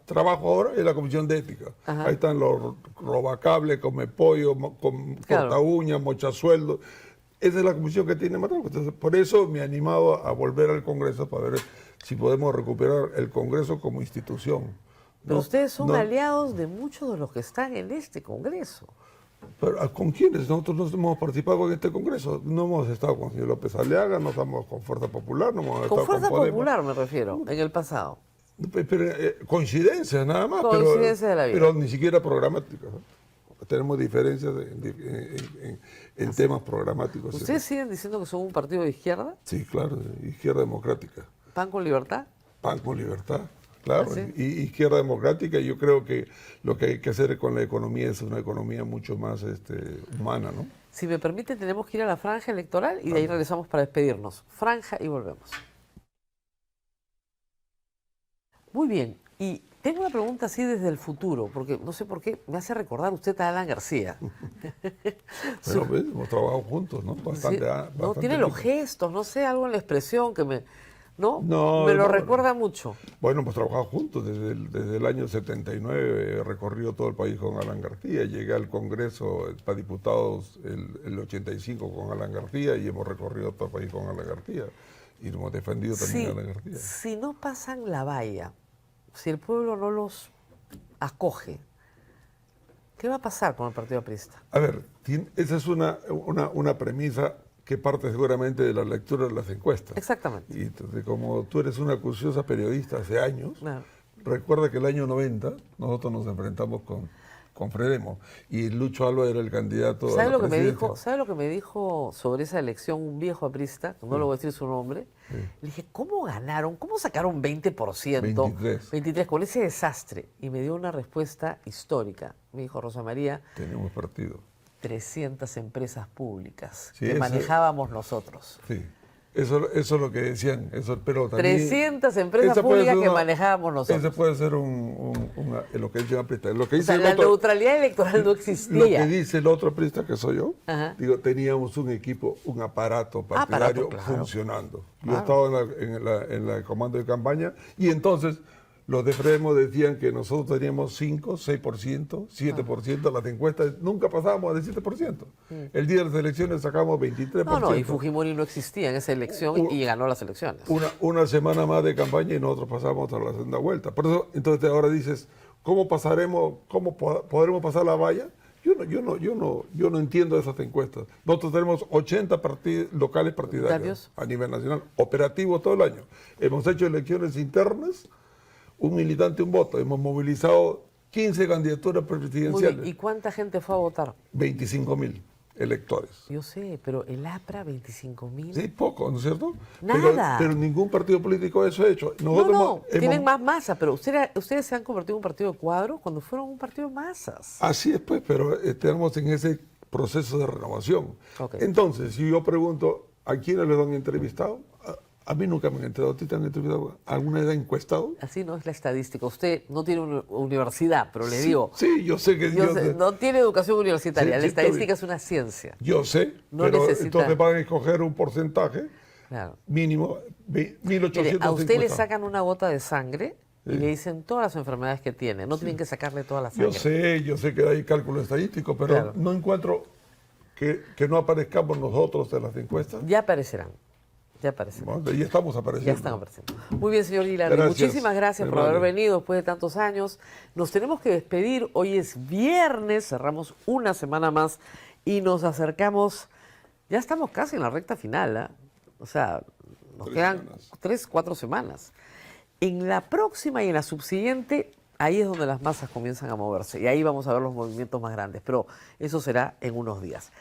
trabajo ahora es la comisión de ética. Ajá. Ahí están los robacables, come pollo, Claro. corta uñas, mocha sueldo. Esa es la comisión que tiene más trabajo. Entonces, por eso me he animado a volver al Congreso para ver si podemos recuperar el Congreso como institución. Pero ¿no? ustedes son No, aliados de muchos de los que están en este Congreso. pero, ¿con quiénes? Nosotros no hemos participado en este Congreso. No hemos estado con el señor López Aliaga, no estamos con Fuerza Popular, no hemos Con estado Fuerza con Podemos. Popular me refiero, en el pasado. Pero, coincidencias nada más. Coincidencias de la vida. Pero ni siquiera programáticas. ¿no? Tenemos diferencias en temas programáticos. ¿Ustedes siguen diciendo que son un partido de izquierda? Sí, claro, izquierda democrática. ¿Pan con libertad? PAN con libertad, claro. ¿Ah, sí? Y izquierda democrática, yo creo que lo que hay que hacer con la economía es una economía mucho más humana, ¿no? Si me permite, tenemos que ir a la franja electoral y de ahí regresamos para despedirnos. Franja y volvemos. Muy bien. Y tengo una pregunta así desde el futuro, porque no sé por qué me hace recordar usted a Alan García. Pero ¿ves? Hemos trabajado juntos, ¿no? Sí, Bastante. no, bastante tiene los tiempo. gestos, no sé, algo en la expresión que me... ¿No? No, me lo no. recuerda mucho. Bueno, hemos trabajado juntos desde el año 79, he recorrido todo el país con Alan García, llegué al Congreso para diputados el 85 con Alan García y hemos recorrido todo el país con Alan García y hemos defendido también a Alan García. Si no pasan la valla, si el pueblo no los acoge, ¿qué va a pasar con el Partido Aprista? A ver, esa es una premisa que parte seguramente de la lectura de las encuestas. Exactamente. Y entonces, como tú eres una acuciosa periodista hace años, Claro. recuerda que el año 90 nosotros nos enfrentamos con Fredemo y Lucho Alba era el candidato a ¿Sabe la lo que me presidencia. dijo? ¿Sabe lo que me dijo sobre esa elección un viejo aprista? No le voy a decir su nombre. Le dije, ¿cómo ganaron? ¿Cómo sacaron 20%? 23 con ese desastre. Y me dio una respuesta histórica. Me dijo, Rosa María, Tenemos partido. 300 empresas públicas Sí, que eso- manejábamos nosotros. Sí. Eso es lo que decían. Pero también, 300 empresas esa puede públicas ser que una- manejábamos nosotros. Ese puede ser lo que dice un aprista. Lo que O dice sea, el la otro- neutralidad electoral no Lo que existía. dice el otro aprista, que soy yo, Ajá. digo, teníamos un equipo, un aparato partidario claro. funcionando. Yo Claro. estaba en el comando de campaña y entonces los de Fremo decían que nosotros teníamos 5, 6%, 7%, las encuestas nunca pasábamos del 7%. El día de las elecciones sacamos 23%. No, y Fujimori no existía en esa elección y ganó las elecciones. Una semana más de campaña y nosotros pasamos a la segunda vuelta. Por eso, entonces ahora dices, ¿cómo podremos pasar la valla? Yo no entiendo esas encuestas. Nosotros tenemos 80 locales partidarios a nivel nacional, operativos todo el año. Hemos hecho elecciones internas, un militante, un voto. Hemos movilizado 15 candidaturas Muy presidenciales, bien. ¿Y cuánta gente fue a votar? 25.000 electores. Yo sé, pero el APRA, 25.000. Sí, poco, ¿no es cierto? Nada. Pero ningún partido político eso ha hecho. No, tienen más masa, pero ustedes se han convertido en un partido de cuadro cuando fueron un partido de masas. Así es, pues, pero estamos en ese proceso de renovación. Ok. Entonces, si yo pregunto, ¿a quiénes les han entrevistado? A mí nunca me han entrevistado. ¿A ti te han entrevistado? ¿Alguna vez han encuestado? Así no es la estadística. Usted no tiene una universidad, pero le digo, Sí, yo sé que... yo sé, no tiene educación universitaria. Sí, La sí, estadística está es una ciencia. Yo sé, No pero necesita- entonces van a escoger un porcentaje Claro. mínimo, 1.800 Mire, a usted le encuestados. sacan una gota de sangre y le dicen todas las enfermedades que tiene. No tienen que sacarle toda la sangre. Yo sé que hay cálculo estadístico, pero Claro. no encuentro que no aparezcamos nosotros en las encuestas. Ya aparecerán. Ya aparecerán. Bueno, ya estamos apareciendo. Ya están apareciendo. Muy bien, señor Guilherme. Gracias, Muchísimas gracias por hermano. haber venido después de tantos años. Nos tenemos que despedir. Hoy es viernes, cerramos una semana más y nos acercamos. Ya estamos casi en la recta final. ¿Ah? O sea, nos 3 quedan semanas. 3, 4 semanas. En la próxima y en la subsiguiente, ahí es donde las masas comienzan a moverse. Y ahí vamos a ver los movimientos más grandes. Pero eso será en unos días.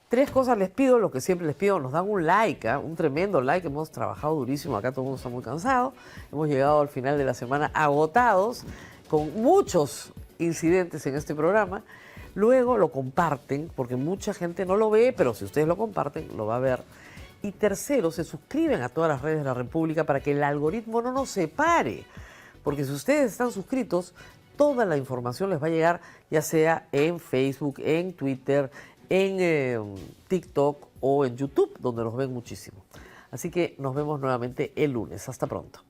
3 cosas les pido, lo que siempre les pido, nos dan un like, un tremendo like, hemos trabajado durísimo, acá todo el mundo está muy cansado, hemos llegado al final de la semana agotados, con muchos incidentes en este programa, luego lo comparten, porque mucha gente no lo ve, pero si ustedes lo comparten, lo va a ver. Y tercero, se suscriben a todas las redes de la República para que el algoritmo no nos separe, porque si ustedes están suscritos, toda la información les va a llegar, ya sea en Facebook, en Twitter, en TikTok o en YouTube, donde nos ven muchísimo. Así que nos vemos nuevamente el lunes. Hasta pronto.